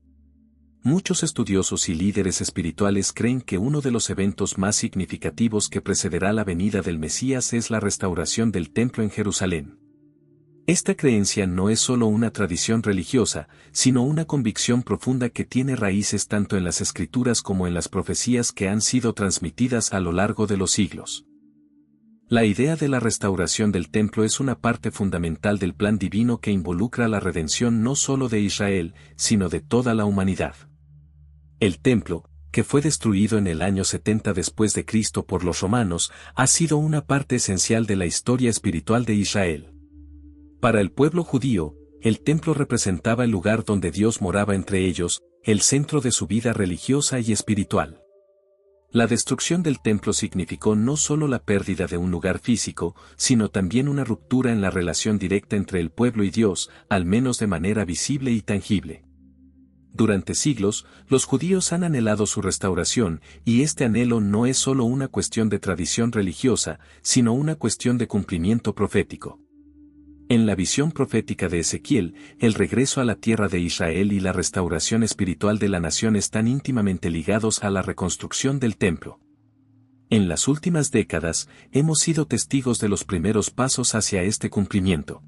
Muchos estudiosos y líderes espirituales creen que uno de los eventos más significativos que precederá la venida del Mesías es la restauración del templo en Jerusalén. Esta creencia no es solo una tradición religiosa, sino una convicción profunda que tiene raíces tanto en las Escrituras como en las profecías que han sido transmitidas a lo largo de los siglos. La idea de la restauración del templo es una parte fundamental del plan divino que involucra la redención no solo de Israel, sino de toda la humanidad. El templo, que fue destruido en el año 70 después de Cristo por los romanos, ha sido una parte esencial de la historia espiritual de Israel. Para el pueblo judío, el templo representaba el lugar donde Dios moraba entre ellos, el centro de su vida religiosa y espiritual. La destrucción del templo significó no solo la pérdida de un lugar físico, sino también una ruptura en la relación directa entre el pueblo y Dios, al menos de manera visible y tangible. Durante siglos, los judíos han anhelado su restauración, y este anhelo no es solo una cuestión de tradición religiosa, sino una cuestión de cumplimiento profético. En la visión profética de Ezequiel, el regreso a la tierra de Israel y la restauración espiritual de la nación están íntimamente ligados a la reconstrucción del templo. En las últimas décadas, hemos sido testigos de los primeros pasos hacia este cumplimiento.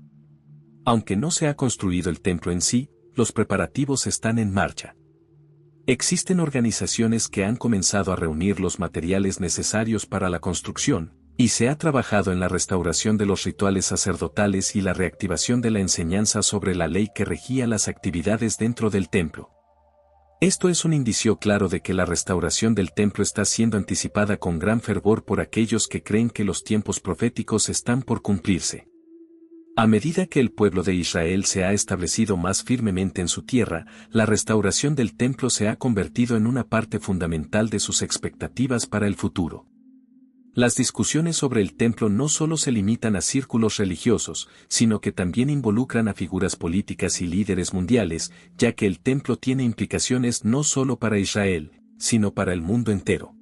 Aunque no se ha construido el templo en sí, los preparativos están en marcha. Existen organizaciones que han comenzado a reunir los materiales necesarios para la construcción, y se ha trabajado en la restauración de los rituales sacerdotales y la reactivación de la enseñanza sobre la ley que regía las actividades dentro del templo. Esto es un indicio claro de que la restauración del templo está siendo anticipada con gran fervor por aquellos que creen que los tiempos proféticos están por cumplirse. A medida que el pueblo de Israel se ha establecido más firmemente en su tierra, la restauración del templo se ha convertido en una parte fundamental de sus expectativas para el futuro. Las discusiones sobre el templo no solo se limitan a círculos religiosos, sino que también involucran a figuras políticas y líderes mundiales, ya que el templo tiene implicaciones no solo para Israel, sino para el mundo entero.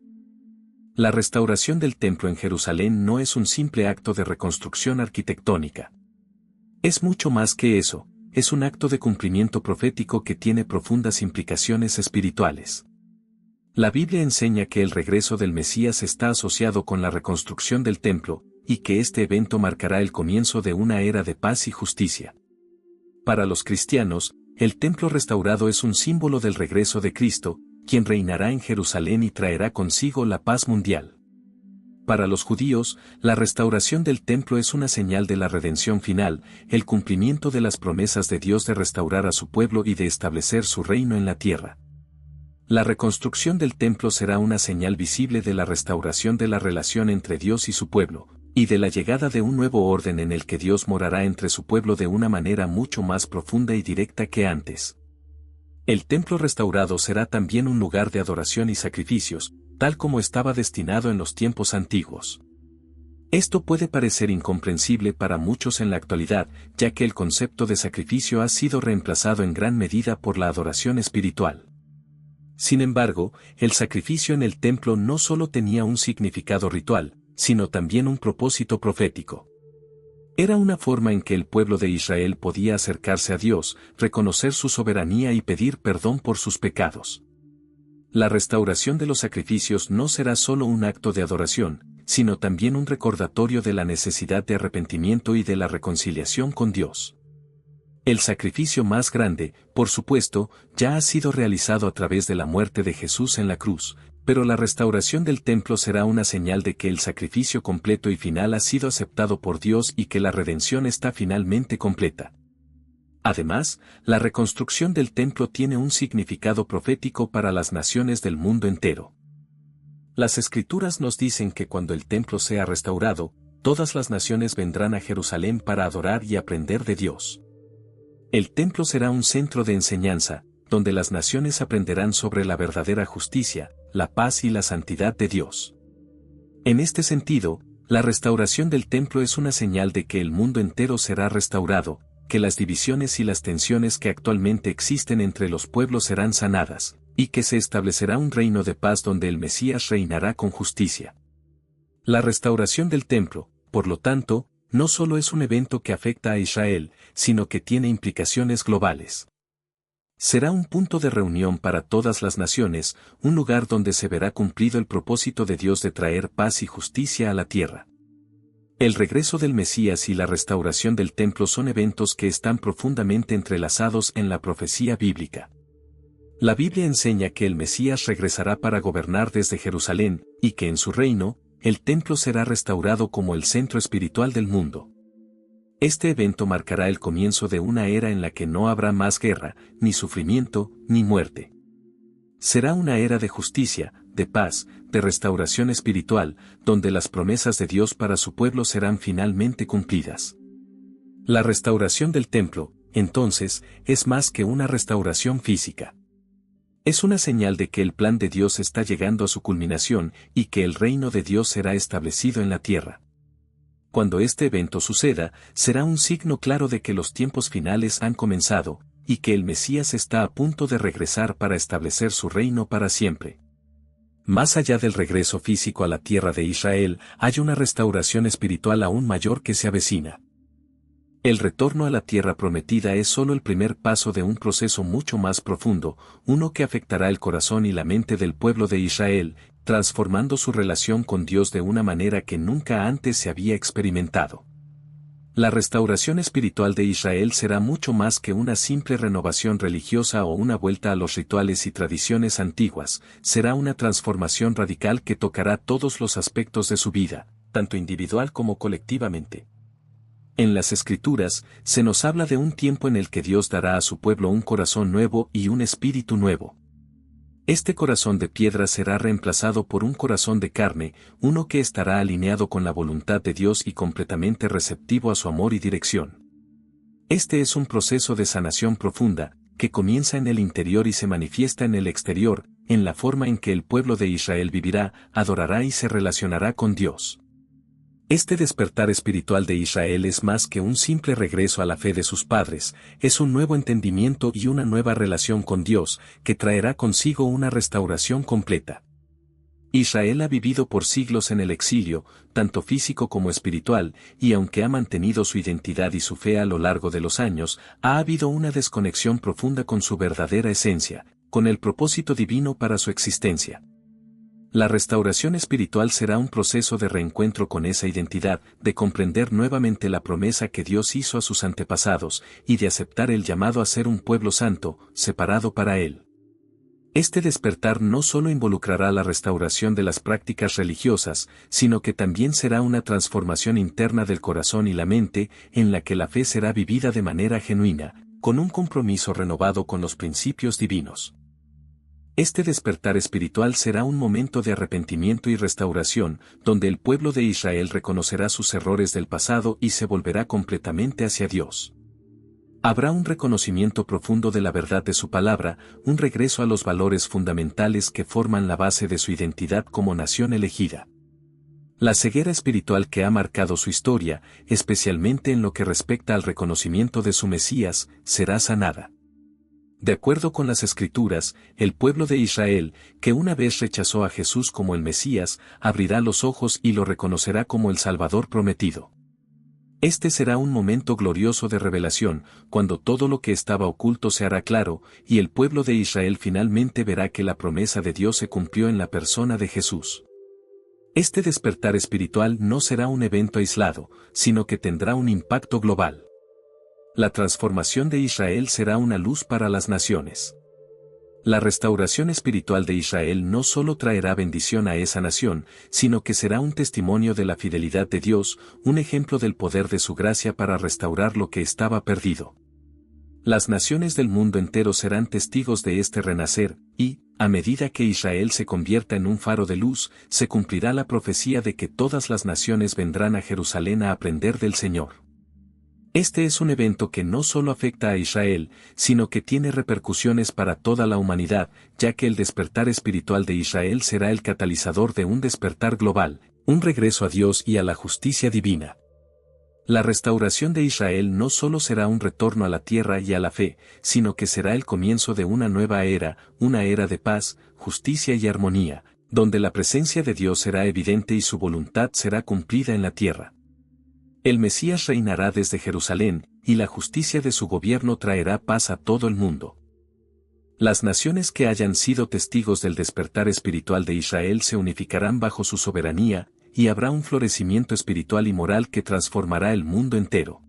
La restauración del templo en Jerusalén no es un simple acto de reconstrucción arquitectónica. Es mucho más que eso, es un acto de cumplimiento profético que tiene profundas implicaciones espirituales. La Biblia enseña que el regreso del Mesías está asociado con la reconstrucción del templo, y que este evento marcará el comienzo de una era de paz y justicia. Para los cristianos, el templo restaurado es un símbolo del regreso de Cristo, quien reinará en Jerusalén y traerá consigo la paz mundial. Para los judíos, la restauración del templo es una señal de la redención final, el cumplimiento de las promesas de Dios de restaurar a su pueblo y de establecer su reino en la tierra. La reconstrucción del templo será una señal visible de la restauración de la relación entre Dios y su pueblo, y de la llegada de un nuevo orden en el que Dios morará entre su pueblo de una manera mucho más profunda y directa que antes. El templo restaurado será también un lugar de adoración y sacrificios, tal como estaba destinado en los tiempos antiguos. Esto puede parecer incomprensible para muchos en la actualidad, ya que el concepto de sacrificio ha sido reemplazado en gran medida por la adoración espiritual. Sin embargo, el sacrificio en el templo no solo tenía un significado ritual, sino también un propósito profético. Era una forma en que el pueblo de Israel podía acercarse a Dios, reconocer su soberanía y pedir perdón por sus pecados. La restauración de los sacrificios no será solo un acto de adoración, sino también un recordatorio de la necesidad de arrepentimiento y de la reconciliación con Dios. El sacrificio más grande, por supuesto, ya ha sido realizado a través de la muerte de Jesús en la cruz, pero la restauración del templo será una señal de que el sacrificio completo y final ha sido aceptado por Dios y que la redención está finalmente completa. Además, la reconstrucción del templo tiene un significado profético para las naciones del mundo entero. Las Escrituras nos dicen que cuando el templo sea restaurado, todas las naciones vendrán a Jerusalén para adorar y aprender de Dios. El templo será un centro de enseñanza, donde las naciones aprenderán sobre la verdadera justicia, la paz y la santidad de Dios. En este sentido, la restauración del templo es una señal de que el mundo entero será restaurado, que las divisiones y las tensiones que actualmente existen entre los pueblos serán sanadas, y que se establecerá un reino de paz donde el Mesías reinará con justicia. La restauración del templo, por lo tanto, no solo es un evento que afecta a Israel, sino que tiene implicaciones globales. Será un punto de reunión para todas las naciones, un lugar donde se verá cumplido el propósito de Dios de traer paz y justicia a la tierra. El regreso del Mesías y la restauración del templo son eventos que están profundamente entrelazados en la profecía bíblica. La Biblia enseña que el Mesías regresará para gobernar desde Jerusalén, y que en su reino, el templo será restaurado como el centro espiritual del mundo. Este evento marcará el comienzo de una era en la que no habrá más guerra, ni sufrimiento, ni muerte. Será una era de justicia, de paz, de restauración espiritual, donde las promesas de Dios para su pueblo serán finalmente cumplidas. La restauración del templo, entonces, es más que una restauración física. Es una señal de que el plan de Dios está llegando a su culminación y que el reino de Dios será establecido en la tierra. Cuando este evento suceda, será un signo claro de que los tiempos finales han comenzado, y que el Mesías está a punto de regresar para establecer su reino para siempre. Más allá del regreso físico a la tierra de Israel, hay una restauración espiritual aún mayor que se avecina. El retorno a la tierra prometida es solo el primer paso de un proceso mucho más profundo, uno que afectará el corazón y la mente del pueblo de Israel, transformando su relación con Dios de una manera que nunca antes se había experimentado. La restauración espiritual de Israel será mucho más que una simple renovación religiosa o una vuelta a los rituales y tradiciones antiguas, será una transformación radical que tocará todos los aspectos de su vida, tanto individual como colectivamente. En las Escrituras, se nos habla de un tiempo en el que Dios dará a su pueblo un corazón nuevo y un espíritu nuevo. Este corazón de piedra será reemplazado por un corazón de carne, uno que estará alineado con la voluntad de Dios y completamente receptivo a su amor y dirección. Este es un proceso de sanación profunda, que comienza en el interior y se manifiesta en el exterior, en la forma en que el pueblo de Israel vivirá, adorará y se relacionará con Dios. Este despertar espiritual de Israel es más que un simple regreso a la fe de sus padres, es un nuevo entendimiento y una nueva relación con Dios, que traerá consigo una restauración completa. Israel ha vivido por siglos en el exilio, tanto físico como espiritual, y aunque ha mantenido su identidad y su fe a lo largo de los años, ha habido una desconexión profunda con su verdadera esencia, con el propósito divino para su existencia. La restauración espiritual será un proceso de reencuentro con esa identidad, de comprender nuevamente la promesa que Dios hizo a sus antepasados, y de aceptar el llamado a ser un pueblo santo, separado para Él. Este despertar no solo involucrará la restauración de las prácticas religiosas, sino que también será una transformación interna del corazón y la mente, en la que la fe será vivida de manera genuina, con un compromiso renovado con los principios divinos. Este despertar espiritual será un momento de arrepentimiento y restauración, donde el pueblo de Israel reconocerá sus errores del pasado y se volverá completamente hacia Dios. Habrá un reconocimiento profundo de la verdad de su palabra, un regreso a los valores fundamentales que forman la base de su identidad como nación elegida. La ceguera espiritual que ha marcado su historia, especialmente en lo que respecta al reconocimiento de su Mesías, será sanada. De acuerdo con las Escrituras, el pueblo de Israel, que una vez rechazó a Jesús como el Mesías, abrirá los ojos y lo reconocerá como el Salvador prometido. Este será un momento glorioso de revelación, cuando todo lo que estaba oculto se hará claro, y el pueblo de Israel finalmente verá que la promesa de Dios se cumplió en la persona de Jesús. Este despertar espiritual no será un evento aislado, sino que tendrá un impacto global. La transformación de Israel será una luz para las naciones. La restauración espiritual de Israel no solo traerá bendición a esa nación, sino que será un testimonio de la fidelidad de Dios, un ejemplo del poder de su gracia para restaurar lo que estaba perdido. Las naciones del mundo entero serán testigos de este renacer, y, a medida que Israel se convierta en un faro de luz, se cumplirá la profecía de que todas las naciones vendrán a Jerusalén a aprender del Señor. Este es un evento que no solo afecta a Israel, sino que tiene repercusiones para toda la humanidad, ya que el despertar espiritual de Israel será el catalizador de un despertar global, un regreso a Dios y a la justicia divina. La restauración de Israel no solo será un retorno a la tierra y a la fe, sino que será el comienzo de una nueva era, una era de paz, justicia y armonía, donde la presencia de Dios será evidente y su voluntad será cumplida en la tierra. El Mesías reinará desde Jerusalén, y la justicia de su gobierno traerá paz a todo el mundo. Las naciones que hayan sido testigos del despertar espiritual de Israel se unificarán bajo su soberanía, y habrá un florecimiento espiritual y moral que transformará el mundo entero.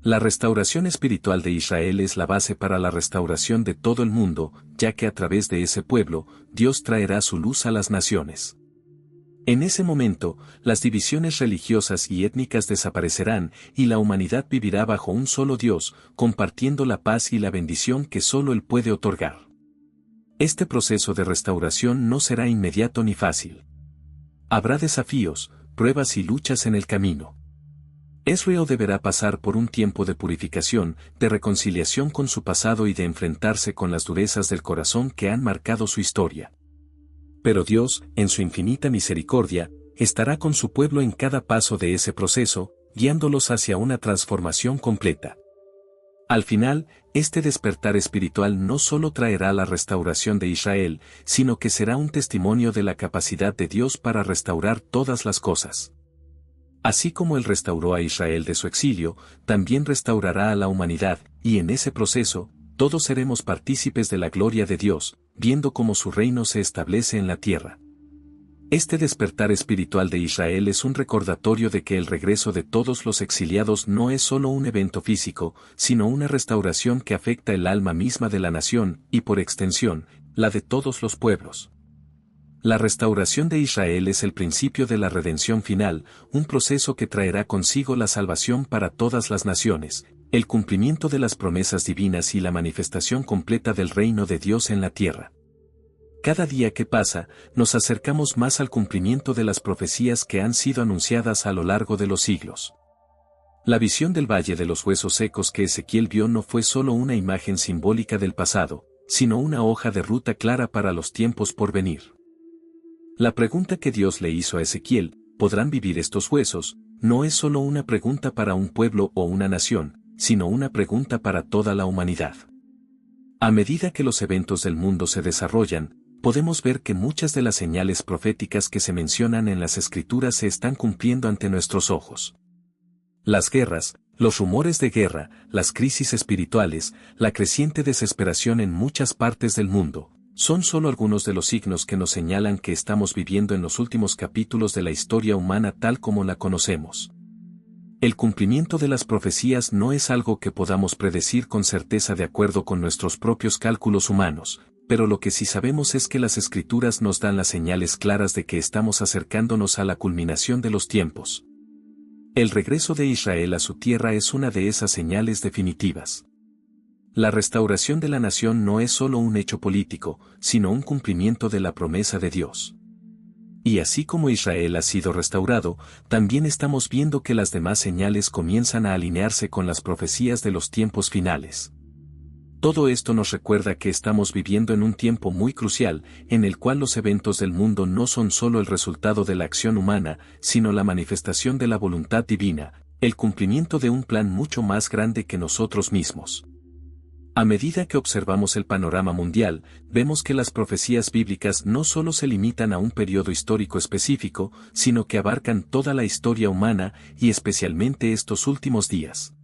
La restauración espiritual de Israel es la base para la restauración de todo el mundo, ya que a través de ese pueblo, Dios traerá su luz a las naciones. En ese momento, las divisiones religiosas y étnicas desaparecerán, y la humanidad vivirá bajo un solo Dios, compartiendo la paz y la bendición que solo Él puede otorgar. Este proceso de restauración no será inmediato ni fácil. Habrá desafíos, pruebas y luchas en el camino. Israel deberá pasar por un tiempo de purificación, de reconciliación con su pasado y de enfrentarse con las durezas del corazón que han marcado su historia. Pero Dios, en su infinita misericordia, estará con su pueblo en cada paso de ese proceso, guiándolos hacia una transformación completa. Al final, este despertar espiritual no solo traerá la restauración de Israel, sino que será un testimonio de la capacidad de Dios para restaurar todas las cosas. Así como Él restauró a Israel de su exilio, también restaurará a la humanidad, y en ese proceso, todos seremos partícipes de la gloria de Dios, viendo cómo su reino se establece en la tierra. Este despertar espiritual de Israel es un recordatorio de que el regreso de todos los exiliados no es solo un evento físico, sino una restauración que afecta el alma misma de la nación, y por extensión, la de todos los pueblos. La restauración de Israel es el principio de la redención final, un proceso que traerá consigo la salvación para todas las naciones, el cumplimiento de las promesas divinas y la manifestación completa del reino de Dios en la tierra. Cada día que pasa, nos acercamos más al cumplimiento de las profecías que han sido anunciadas a lo largo de los siglos. La visión del Valle de los Huesos Secos que Ezequiel vio no fue solo una imagen simbólica del pasado, sino una hoja de ruta clara para los tiempos por venir. La pregunta que Dios le hizo a Ezequiel, ¿podrán vivir estos huesos?, no es solo una pregunta para un pueblo o una nación, sino una pregunta para toda la humanidad. A medida que los eventos del mundo se desarrollan, podemos ver que muchas de las señales proféticas que se mencionan en las Escrituras se están cumpliendo ante nuestros ojos. Las guerras, los rumores de guerra, las crisis espirituales, la creciente desesperación en muchas partes del mundo, son solo algunos de los signos que nos señalan que estamos viviendo en los últimos capítulos de la historia humana tal como la conocemos. El cumplimiento de las profecías no es algo que podamos predecir con certeza de acuerdo con nuestros propios cálculos humanos, pero lo que sí sabemos es que las Escrituras nos dan las señales claras de que estamos acercándonos a la culminación de los tiempos. El regreso de Israel a su tierra es una de esas señales definitivas. La restauración de la nación no es solo un hecho político, sino un cumplimiento de la promesa de Dios. Y así como Israel ha sido restaurado, también estamos viendo que las demás señales comienzan a alinearse con las profecías de los tiempos finales. Todo esto nos recuerda que estamos viviendo en un tiempo muy crucial, en el cual los eventos del mundo no son solo el resultado de la acción humana, sino la manifestación de la voluntad divina, el cumplimiento de un plan mucho más grande que nosotros mismos. A medida que observamos el panorama mundial, vemos que las profecías bíblicas no solo se limitan a un periodo histórico específico, sino que abarcan toda la historia humana y especialmente estos últimos días.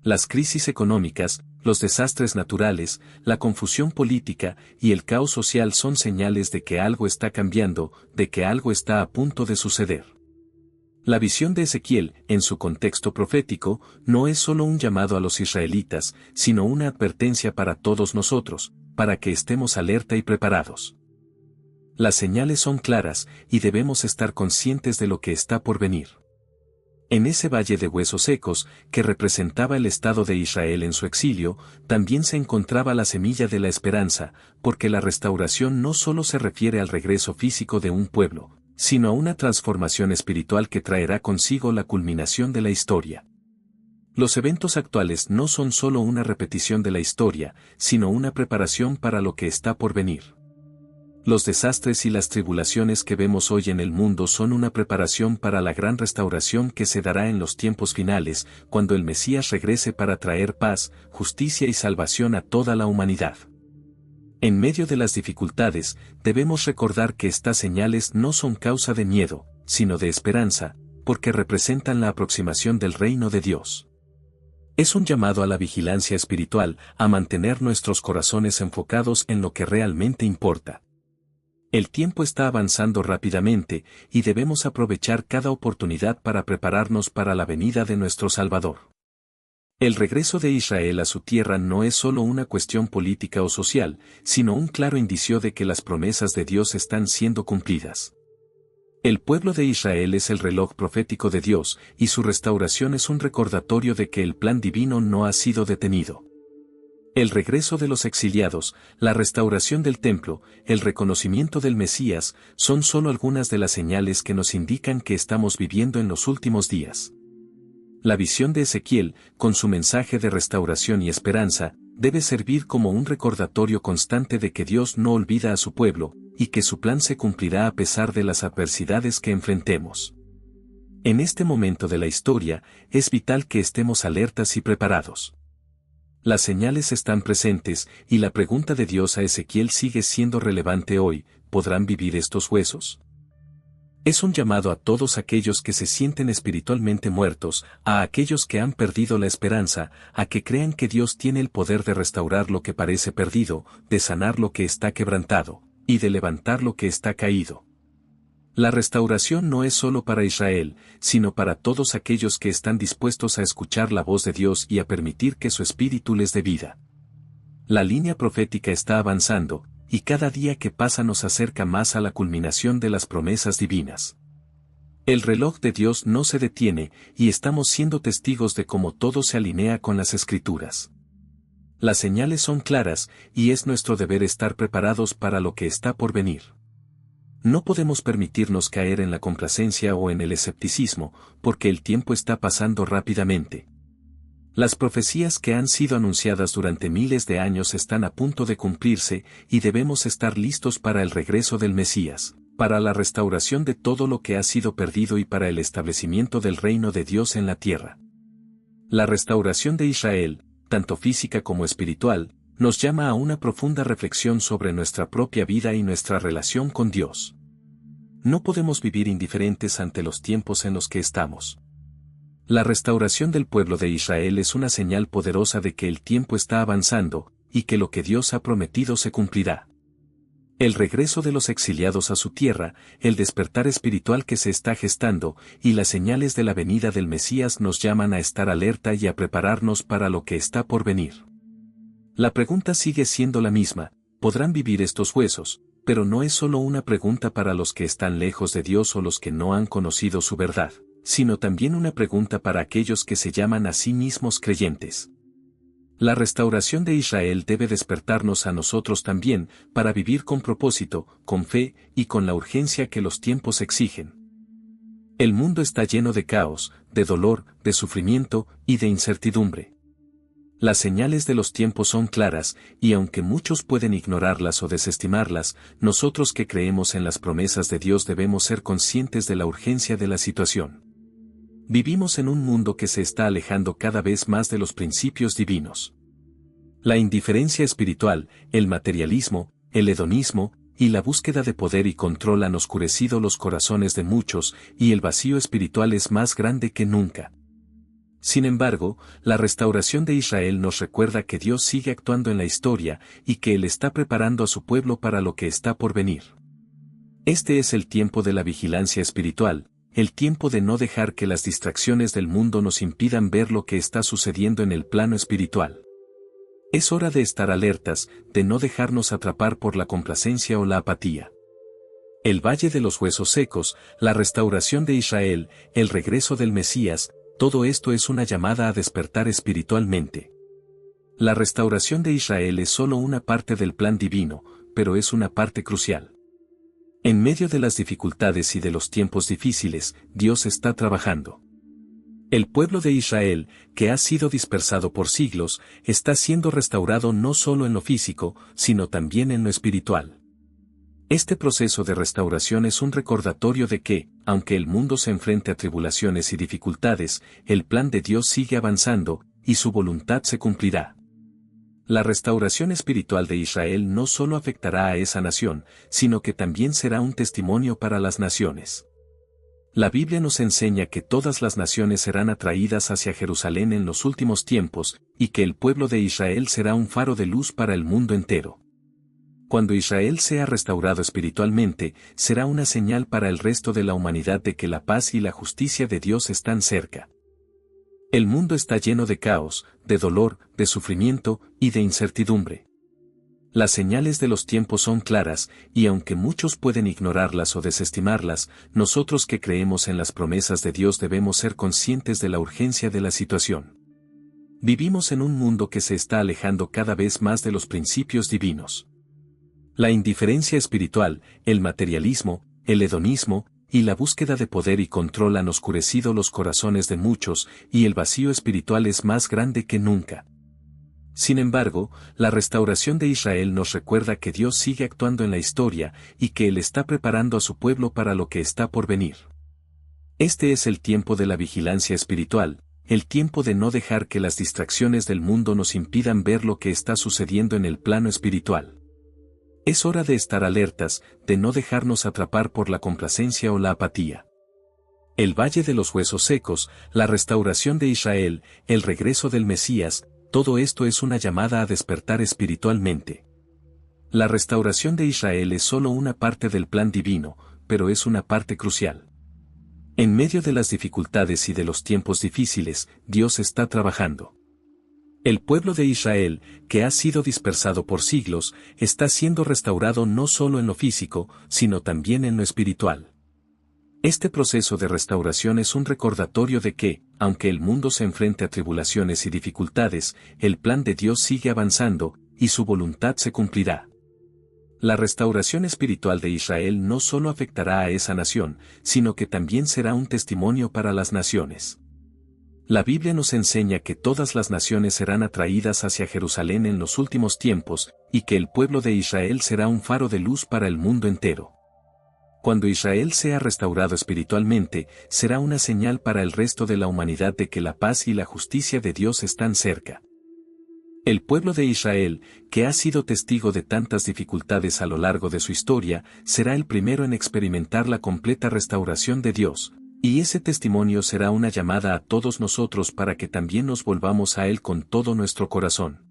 Las crisis económicas, los desastres naturales, la confusión política y el caos social son señales de que algo está cambiando, de que algo está a punto de suceder. La visión de Ezequiel, en su contexto profético, no es solo un llamado a los israelitas, sino una advertencia para todos nosotros, para que estemos alerta y preparados. Las señales son claras, y debemos estar conscientes de lo que está por venir. En ese valle de huesos secos, que representaba el estado de Israel en su exilio, también se encontraba la semilla de la esperanza, porque la restauración no solo se refiere al regreso físico de un pueblo, sino a una transformación espiritual que traerá consigo la culminación de la historia. Los eventos actuales no son solo una repetición de la historia, sino una preparación para lo que está por venir. Los desastres y las tribulaciones que vemos hoy en el mundo son una preparación para la gran restauración que se dará en los tiempos finales, cuando el Mesías regrese para traer paz, justicia y salvación a toda la humanidad. En medio de las dificultades, debemos recordar que estas señales no son causa de miedo, sino de esperanza, porque representan la aproximación del reino de Dios. Es un llamado a la vigilancia espiritual, a mantener nuestros corazones enfocados en lo que realmente importa. El tiempo está avanzando rápidamente, y debemos aprovechar cada oportunidad para prepararnos para la venida de nuestro Salvador. El regreso de Israel a su tierra no es solo una cuestión política o social, sino un claro indicio de que las promesas de Dios están siendo cumplidas. El pueblo de Israel es el reloj profético de Dios, y su restauración es un recordatorio de que el plan divino no ha sido detenido. El regreso de los exiliados, la restauración del templo, el reconocimiento del Mesías, son solo algunas de las señales que nos indican que estamos viviendo en los últimos días. La visión de Ezequiel, con su mensaje de restauración y esperanza, debe servir como un recordatorio constante de que Dios no olvida a su pueblo, y que su plan se cumplirá a pesar de las adversidades que enfrentemos. En este momento de la historia, es vital que estemos alertas y preparados. Las señales están presentes, y la pregunta de Dios a Ezequiel sigue siendo relevante hoy: ¿podrán vivir estos huesos? Es un llamado a todos aquellos que se sienten espiritualmente muertos, a aquellos que han perdido la esperanza, a que crean que Dios tiene el poder de restaurar lo que parece perdido, de sanar lo que está quebrantado, y de levantar lo que está caído. La restauración no es solo para Israel, sino para todos aquellos que están dispuestos a escuchar la voz de Dios y a permitir que su espíritu les dé vida. La línea profética está avanzando, y cada día que pasa nos acerca más a la culminación de las promesas divinas. El reloj de Dios no se detiene, y estamos siendo testigos de cómo todo se alinea con las Escrituras. Las señales son claras, y es nuestro deber estar preparados para lo que está por venir. No podemos permitirnos caer en la complacencia o en el escepticismo, porque el tiempo está pasando rápidamente. Las profecías que han sido anunciadas durante miles de años están a punto de cumplirse, y debemos estar listos para el regreso del Mesías, para la restauración de todo lo que ha sido perdido y para el establecimiento del reino de Dios en la tierra. La restauración de Israel, tanto física como espiritual, nos llama a una profunda reflexión sobre nuestra propia vida y nuestra relación con Dios. No podemos vivir indiferentes ante los tiempos en los que estamos. La restauración del pueblo de Israel es una señal poderosa de que el tiempo está avanzando, y que lo que Dios ha prometido se cumplirá. El regreso de los exiliados a su tierra, el despertar espiritual que se está gestando, y las señales de la venida del Mesías nos llaman a estar alerta y a prepararnos para lo que está por venir. La pregunta sigue siendo la misma: ¿podrán vivir estos huesos? Pero no es solo una pregunta para los que están lejos de Dios o los que no han conocido su verdad, sino también una pregunta para aquellos que se llaman a sí mismos creyentes. La restauración de Israel debe despertarnos a nosotros también, para vivir con propósito, con fe, y con la urgencia que los tiempos exigen. El mundo está lleno de caos, de dolor, de sufrimiento, y de incertidumbre. Las señales de los tiempos son claras, y aunque muchos pueden ignorarlas o desestimarlas, nosotros que creemos en las promesas de Dios debemos ser conscientes de la urgencia de la situación. Vivimos en un mundo que se está alejando cada vez más de los principios divinos. La indiferencia espiritual, el materialismo, el hedonismo, y la búsqueda de poder y control han oscurecido los corazones de muchos, y el vacío espiritual es más grande que nunca. Sin embargo, la restauración de Israel nos recuerda que Dios sigue actuando en la historia, y que Él está preparando a su pueblo para lo que está por venir. Este es el tiempo de la vigilancia espiritual, el tiempo de no dejar que las distracciones del mundo nos impidan ver lo que está sucediendo en el plano espiritual. Es hora de estar alertas, de no dejarnos atrapar por la complacencia o la apatía. El Valle de los Huesos Secos, la restauración de Israel, el regreso del Mesías, todo esto es una llamada a despertar espiritualmente. La restauración de Israel es solo una parte del plan divino, pero es una parte crucial. En medio de las dificultades y de los tiempos difíciles, Dios está trabajando. El pueblo de Israel, que ha sido dispersado por siglos, está siendo restaurado no solo en lo físico, sino también en lo espiritual. Este proceso de restauración es un recordatorio de que, aunque el mundo se enfrente a tribulaciones y dificultades, el plan de Dios sigue avanzando, y su voluntad se cumplirá. La restauración espiritual de Israel no solo afectará a esa nación, sino que también será un testimonio para las naciones. La Biblia nos enseña que todas las naciones serán atraídas hacia Jerusalén en los últimos tiempos, y que el pueblo de Israel será un faro de luz para el mundo entero. Cuando Israel sea restaurado espiritualmente, será una señal para el resto de la humanidad de que la paz y la justicia de Dios están cerca. El mundo está lleno de caos, de dolor, de sufrimiento y de incertidumbre. Las señales de los tiempos son claras, y aunque muchos pueden ignorarlas o desestimarlas, nosotros que creemos en las promesas de Dios debemos ser conscientes de la urgencia de la situación. Vivimos en un mundo que se está alejando cada vez más de los principios divinos. La indiferencia espiritual, el materialismo, el hedonismo, y la búsqueda de poder y control han oscurecido los corazones de muchos, y el vacío espiritual es más grande que nunca. Sin embargo, la restauración de Israel nos recuerda que Dios sigue actuando en la historia, y que Él está preparando a su pueblo para lo que está por venir. Este es el tiempo de la vigilancia espiritual, el tiempo de no dejar que las distracciones del mundo nos impidan ver lo que está sucediendo en el plano espiritual. Es hora de estar alertas, de no dejarnos atrapar por la complacencia o la apatía. El Valle de los Huesos Secos, la restauración de Israel, el regreso del Mesías, todo esto es una llamada a despertar espiritualmente. La restauración de Israel es solo una parte del plan divino, pero es una parte crucial. En medio de las dificultades y de los tiempos difíciles, Dios está trabajando. El pueblo de Israel, que ha sido dispersado por siglos, está siendo restaurado no solo en lo físico, sino también en lo espiritual. Este proceso de restauración es un recordatorio de que, aunque el mundo se enfrente a tribulaciones y dificultades, el plan de Dios sigue avanzando, y su voluntad se cumplirá. La restauración espiritual de Israel no solo afectará a esa nación, sino que también será un testimonio para las naciones. La Biblia nos enseña que todas las naciones serán atraídas hacia Jerusalén en los últimos tiempos, y que el pueblo de Israel será un faro de luz para el mundo entero. Cuando Israel sea restaurado espiritualmente, será una señal para el resto de la humanidad de que la paz y la justicia de Dios están cerca. El pueblo de Israel, que ha sido testigo de tantas dificultades a lo largo de su historia, será el primero en experimentar la completa restauración de Dios. Y ese testimonio será una llamada a todos nosotros para que también nos volvamos a Él con todo nuestro corazón.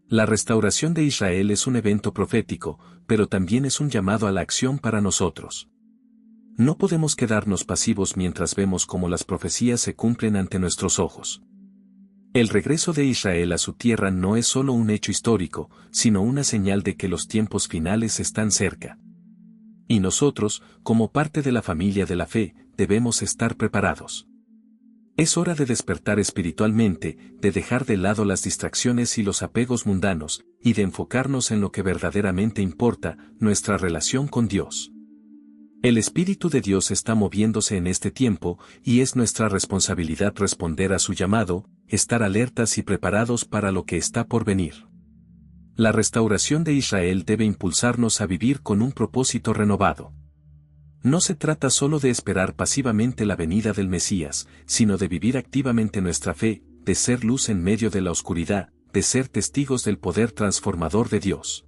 La restauración de Israel es un evento profético, pero también es un llamado a la acción para nosotros. No podemos quedarnos pasivos mientras vemos cómo las profecías se cumplen ante nuestros ojos. El regreso de Israel a su tierra no es solo un hecho histórico, sino una señal de que los tiempos finales están cerca. Y nosotros, como parte de la familia de la fe, debemos estar preparados. Es hora de despertar espiritualmente, de dejar de lado las distracciones y los apegos mundanos, y de enfocarnos en lo que verdaderamente importa, nuestra relación con Dios. El Espíritu de Dios está moviéndose en este tiempo, y es nuestra responsabilidad responder a su llamado, estar alertas y preparados para lo que está por venir. La restauración de Israel debe impulsarnos a vivir con un propósito renovado. No se trata solo de esperar pasivamente la venida del Mesías, sino de vivir activamente nuestra fe, de ser luz en medio de la oscuridad, de ser testigos del poder transformador de Dios.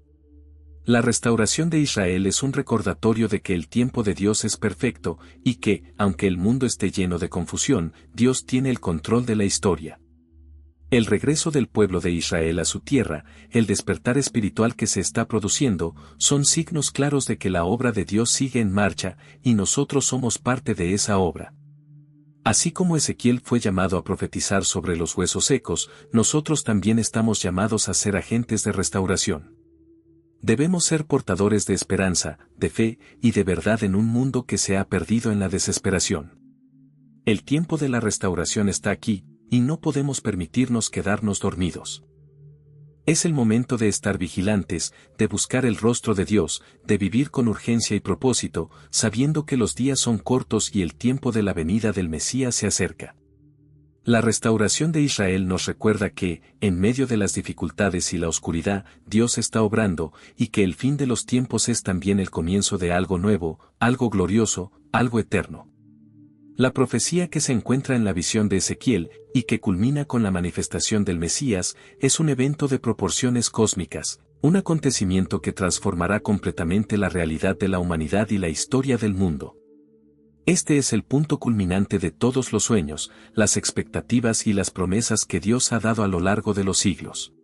La restauración de Israel es un recordatorio de que el tiempo de Dios es perfecto, y que, aunque el mundo esté lleno de confusión, Dios tiene el control de la historia. El regreso del pueblo de Israel a su tierra, el despertar espiritual que se está produciendo, son signos claros de que la obra de Dios sigue en marcha, y nosotros somos parte de esa obra. Así como Ezequiel fue llamado a profetizar sobre los huesos secos, nosotros también estamos llamados a ser agentes de restauración. Debemos ser portadores de esperanza, de fe y de verdad en un mundo que se ha perdido en la desesperación. El tiempo de la restauración está aquí, y no podemos permitirnos quedarnos dormidos. Es el momento de estar vigilantes, de buscar el rostro de Dios, de vivir con urgencia y propósito, sabiendo que los días son cortos y el tiempo de la venida del Mesías se acerca. La restauración de Israel nos recuerda que, en medio de las dificultades y la oscuridad, Dios está obrando, y que el fin de los tiempos es también el comienzo de algo nuevo, algo glorioso, algo eterno. La profecía que se encuentra en la visión de Ezequiel, y que culmina con la manifestación del Mesías, es un evento de proporciones cósmicas, un acontecimiento que transformará completamente la realidad de la humanidad y la historia del mundo. Este es el punto culminante de todos los sueños, las expectativas y las promesas que Dios ha dado a lo largo de los siglos.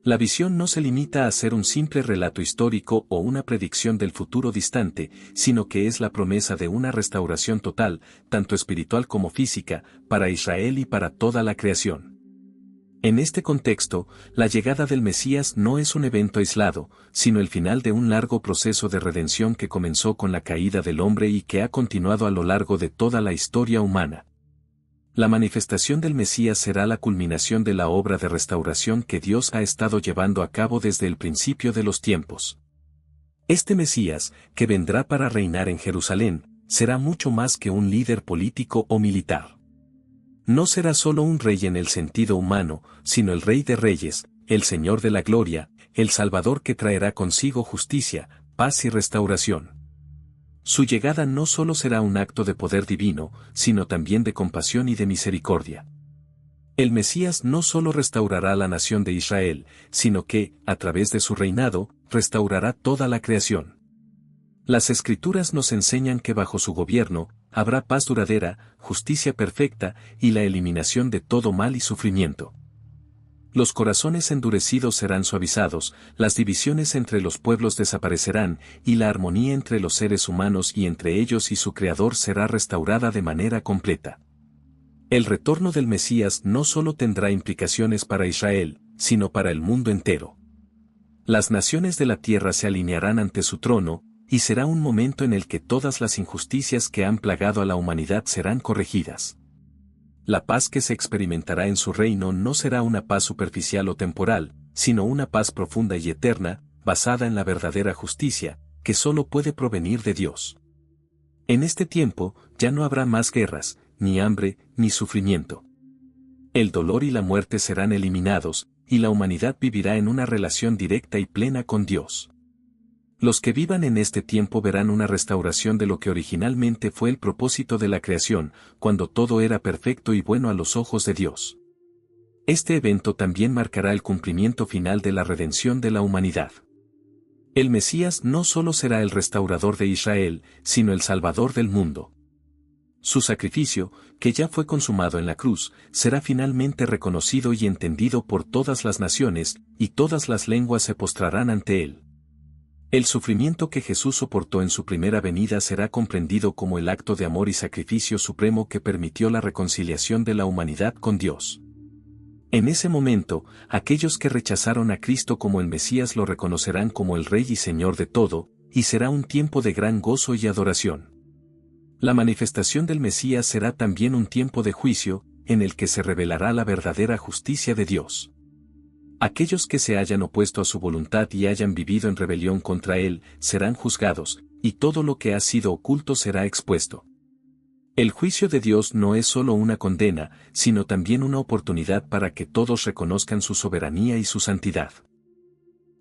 La visión no se limita a ser un simple relato histórico o una predicción del futuro distante, sino que es la promesa de una restauración total, tanto espiritual como física, para Israel y para toda la creación. En este contexto, la llegada del Mesías no es un evento aislado, sino el final de un largo proceso de redención que comenzó con la caída del hombre y que ha continuado a lo largo de toda la historia humana. La manifestación del Mesías será la culminación de la obra de restauración que Dios ha estado llevando a cabo desde el principio de los tiempos. Este Mesías, que vendrá para reinar en Jerusalén, será mucho más que un líder político o militar. No será solo un rey en el sentido humano, sino el Rey de Reyes, el Señor de la Gloria, el Salvador que traerá consigo justicia, paz y restauración. Su llegada no solo será un acto de poder divino, sino también de compasión y de misericordia. El Mesías no solo restaurará la nación de Israel, sino que, a través de su reinado, restaurará toda la creación. Las Escrituras nos enseñan que bajo su gobierno, habrá paz duradera, justicia perfecta y la eliminación de todo mal y sufrimiento. Los corazones endurecidos serán suavizados, las divisiones entre los pueblos desaparecerán, y la armonía entre los seres humanos y entre ellos y su Creador será restaurada de manera completa. El retorno del Mesías no solo tendrá implicaciones para Israel, sino para el mundo entero. Las naciones de la tierra se alinearán ante su trono, y será un momento en el que todas las injusticias que han plagado a la humanidad serán corregidas. La paz que se experimentará en su reino no será una paz superficial o temporal, sino una paz profunda y eterna, basada en la verdadera justicia, que solo puede provenir de Dios. En este tiempo, ya no habrá más guerras, ni hambre, ni sufrimiento. El dolor y la muerte serán eliminados, y la humanidad vivirá en una relación directa y plena con Dios. Los que vivan en este tiempo verán una restauración de lo que originalmente fue el propósito de la creación, cuando todo era perfecto y bueno a los ojos de Dios. Este evento también marcará el cumplimiento final de la redención de la humanidad. El Mesías no solo será el restaurador de Israel, sino el Salvador del mundo. Su sacrificio, que ya fue consumado en la cruz, será finalmente reconocido y entendido por todas las naciones, y todas las lenguas se postrarán ante él. El sufrimiento que Jesús soportó en su primera venida será comprendido como el acto de amor y sacrificio supremo que permitió la reconciliación de la humanidad con Dios. En ese momento, aquellos que rechazaron a Cristo como el Mesías lo reconocerán como el Rey y Señor de todo, y será un tiempo de gran gozo y adoración. La manifestación del Mesías será también un tiempo de juicio, en el que se revelará la verdadera justicia de Dios. Aquellos que se hayan opuesto a su voluntad y hayan vivido en rebelión contra Él, serán juzgados, y todo lo que ha sido oculto será expuesto. El juicio de Dios no es solo una condena, sino también una oportunidad para que todos reconozcan su soberanía y su santidad.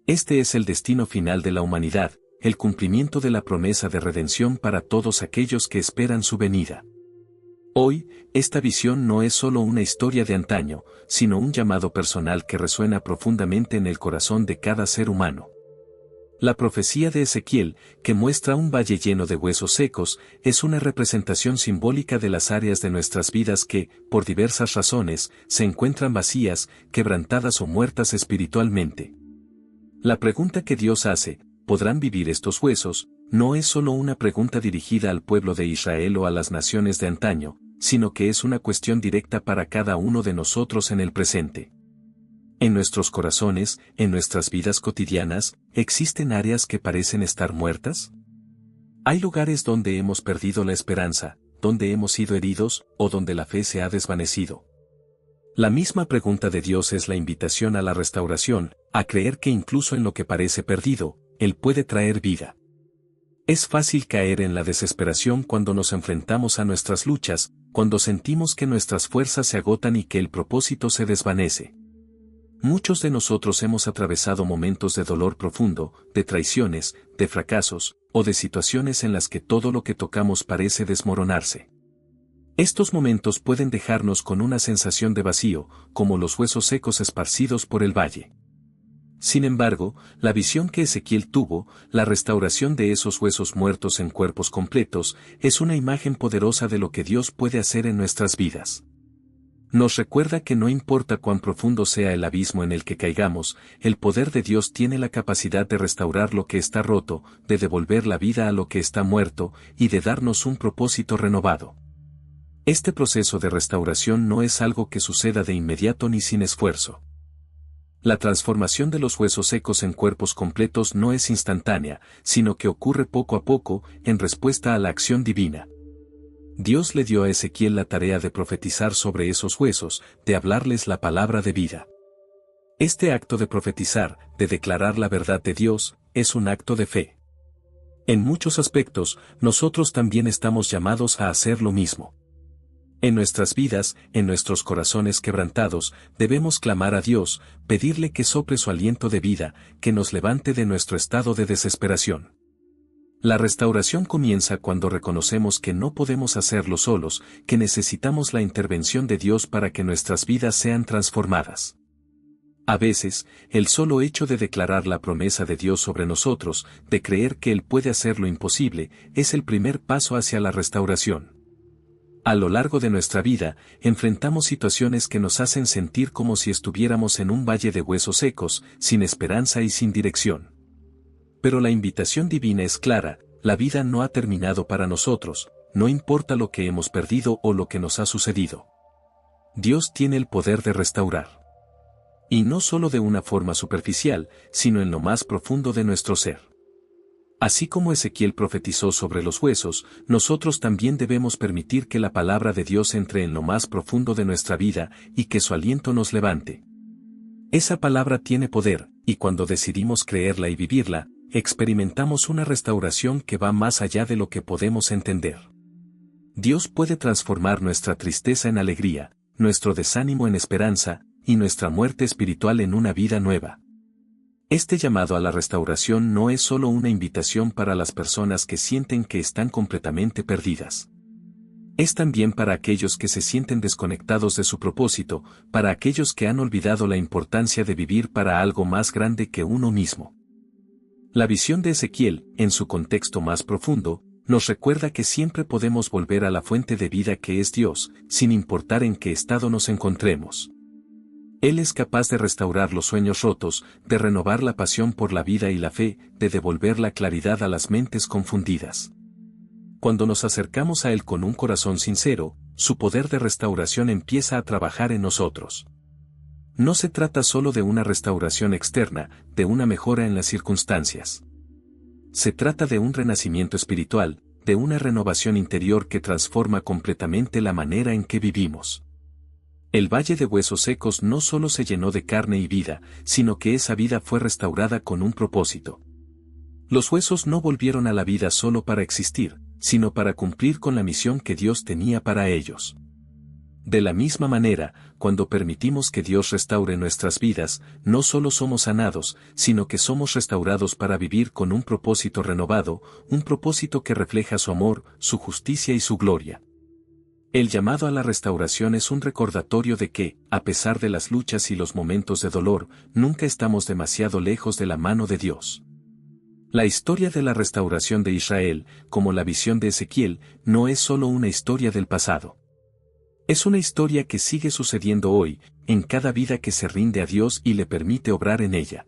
Este es el destino final de la humanidad, el cumplimiento de la promesa de redención para todos aquellos que esperan su venida. Hoy, esta visión no es solo una historia de antaño, sino un llamado personal que resuena profundamente en el corazón de cada ser humano. La profecía de Ezequiel, que muestra un valle lleno de huesos secos, es una representación simbólica de las áreas de nuestras vidas que, por diversas razones, se encuentran vacías, quebrantadas o muertas espiritualmente. La pregunta que Dios hace, ¿podrán vivir estos huesos?, no es solo una pregunta dirigida al pueblo de Israel o a las naciones de antaño, sino que es una cuestión directa para cada uno de nosotros en el presente. En nuestros corazones, en nuestras vidas cotidianas, ¿existen áreas que parecen estar muertas? ¿Hay lugares donde hemos perdido la esperanza, donde hemos sido heridos, o donde la fe se ha desvanecido? La misma pregunta de Dios es la invitación a la restauración, a creer que incluso en lo que parece perdido, Él puede traer vida. Es fácil caer en la desesperación cuando nos enfrentamos a nuestras luchas, cuando sentimos que nuestras fuerzas se agotan y que el propósito se desvanece. Muchos de nosotros hemos atravesado momentos de dolor profundo, de traiciones, de fracasos, o de situaciones en las que todo lo que tocamos parece desmoronarse. Estos momentos pueden dejarnos con una sensación de vacío, como los huesos secos esparcidos por el valle. Sin embargo, la visión que Ezequiel tuvo, la restauración de esos huesos muertos en cuerpos completos, es una imagen poderosa de lo que Dios puede hacer en nuestras vidas. Nos recuerda que no importa cuán profundo sea el abismo en el que caigamos, el poder de Dios tiene la capacidad de restaurar lo que está roto, de devolver la vida a lo que está muerto, y de darnos un propósito renovado. Este proceso de restauración no es algo que suceda de inmediato ni sin esfuerzo. La transformación de los huesos secos en cuerpos completos no es instantánea, sino que ocurre poco a poco, en respuesta a la acción divina. Dios le dio a Ezequiel la tarea de profetizar sobre esos huesos, de hablarles la palabra de vida. Este acto de profetizar, de declarar la verdad de Dios, es un acto de fe. En muchos aspectos, nosotros también estamos llamados a hacer lo mismo. En nuestras vidas, en nuestros corazones quebrantados, debemos clamar a Dios, pedirle que sople su aliento de vida, que nos levante de nuestro estado de desesperación. La restauración comienza cuando reconocemos que no podemos hacerlo solos, que necesitamos la intervención de Dios para que nuestras vidas sean transformadas. A veces, el solo hecho de declarar la promesa de Dios sobre nosotros, de creer que Él puede hacer lo imposible, es el primer paso hacia la restauración. A lo largo de nuestra vida, enfrentamos situaciones que nos hacen sentir como si estuviéramos en un valle de huesos secos, sin esperanza y sin dirección. Pero la invitación divina es clara, la vida no ha terminado para nosotros, no importa lo que hemos perdido o lo que nos ha sucedido. Dios tiene el poder de restaurar. Y no solo de una forma superficial, sino en lo más profundo de nuestro ser. Así como Ezequiel profetizó sobre los huesos, nosotros también debemos permitir que la palabra de Dios entre en lo más profundo de nuestra vida y que su aliento nos levante. Esa palabra tiene poder, y cuando decidimos creerla y vivirla, experimentamos una restauración que va más allá de lo que podemos entender. Dios puede transformar nuestra tristeza en alegría, nuestro desánimo en esperanza, y nuestra muerte espiritual en una vida nueva. Este llamado a la restauración no es solo una invitación para las personas que sienten que están completamente perdidas. Es también para aquellos que se sienten desconectados de su propósito, para aquellos que han olvidado la importancia de vivir para algo más grande que uno mismo. La visión de Ezequiel, en su contexto más profundo, nos recuerda que siempre podemos volver a la fuente de vida que es Dios, sin importar en qué estado nos encontremos. Él es capaz de restaurar los sueños rotos, de renovar la pasión por la vida y la fe, de devolver la claridad a las mentes confundidas. Cuando nos acercamos a Él con un corazón sincero, su poder de restauración empieza a trabajar en nosotros. No se trata solo de una restauración externa, de una mejora en las circunstancias. Se trata de un renacimiento espiritual, de una renovación interior que transforma completamente la manera en que vivimos. El valle de huesos secos no solo se llenó de carne y vida, sino que esa vida fue restaurada con un propósito. Los huesos no volvieron a la vida solo para existir, sino para cumplir con la misión que Dios tenía para ellos. De la misma manera, cuando permitimos que Dios restaure nuestras vidas, no solo somos sanados, sino que somos restaurados para vivir con un propósito renovado, un propósito que refleja su amor, su justicia y su gloria. El llamado a la restauración es un recordatorio de que, a pesar de las luchas y los momentos de dolor, nunca estamos demasiado lejos de la mano de Dios. La historia de la restauración de Israel, como la visión de Ezequiel, no es solo una historia del pasado. Es una historia que sigue sucediendo hoy, en cada vida que se rinde a Dios y le permite obrar en ella.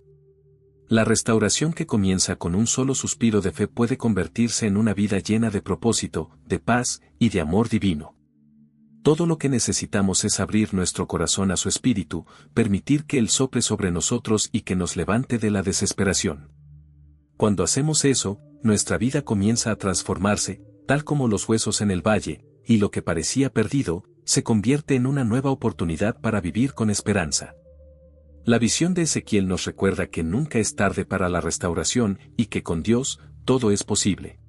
La restauración que comienza con un solo suspiro de fe puede convertirse en una vida llena de propósito, de paz y de amor divino. Todo lo que necesitamos es abrir nuestro corazón a su espíritu, permitir que Él sople sobre nosotros y que nos levante de la desesperación. Cuando hacemos eso, nuestra vida comienza a transformarse, tal como los huesos en el valle, y lo que parecía perdido, se convierte en una nueva oportunidad para vivir con esperanza. La visión de Ezequiel nos recuerda que nunca es tarde para la restauración y que con Dios, todo es posible.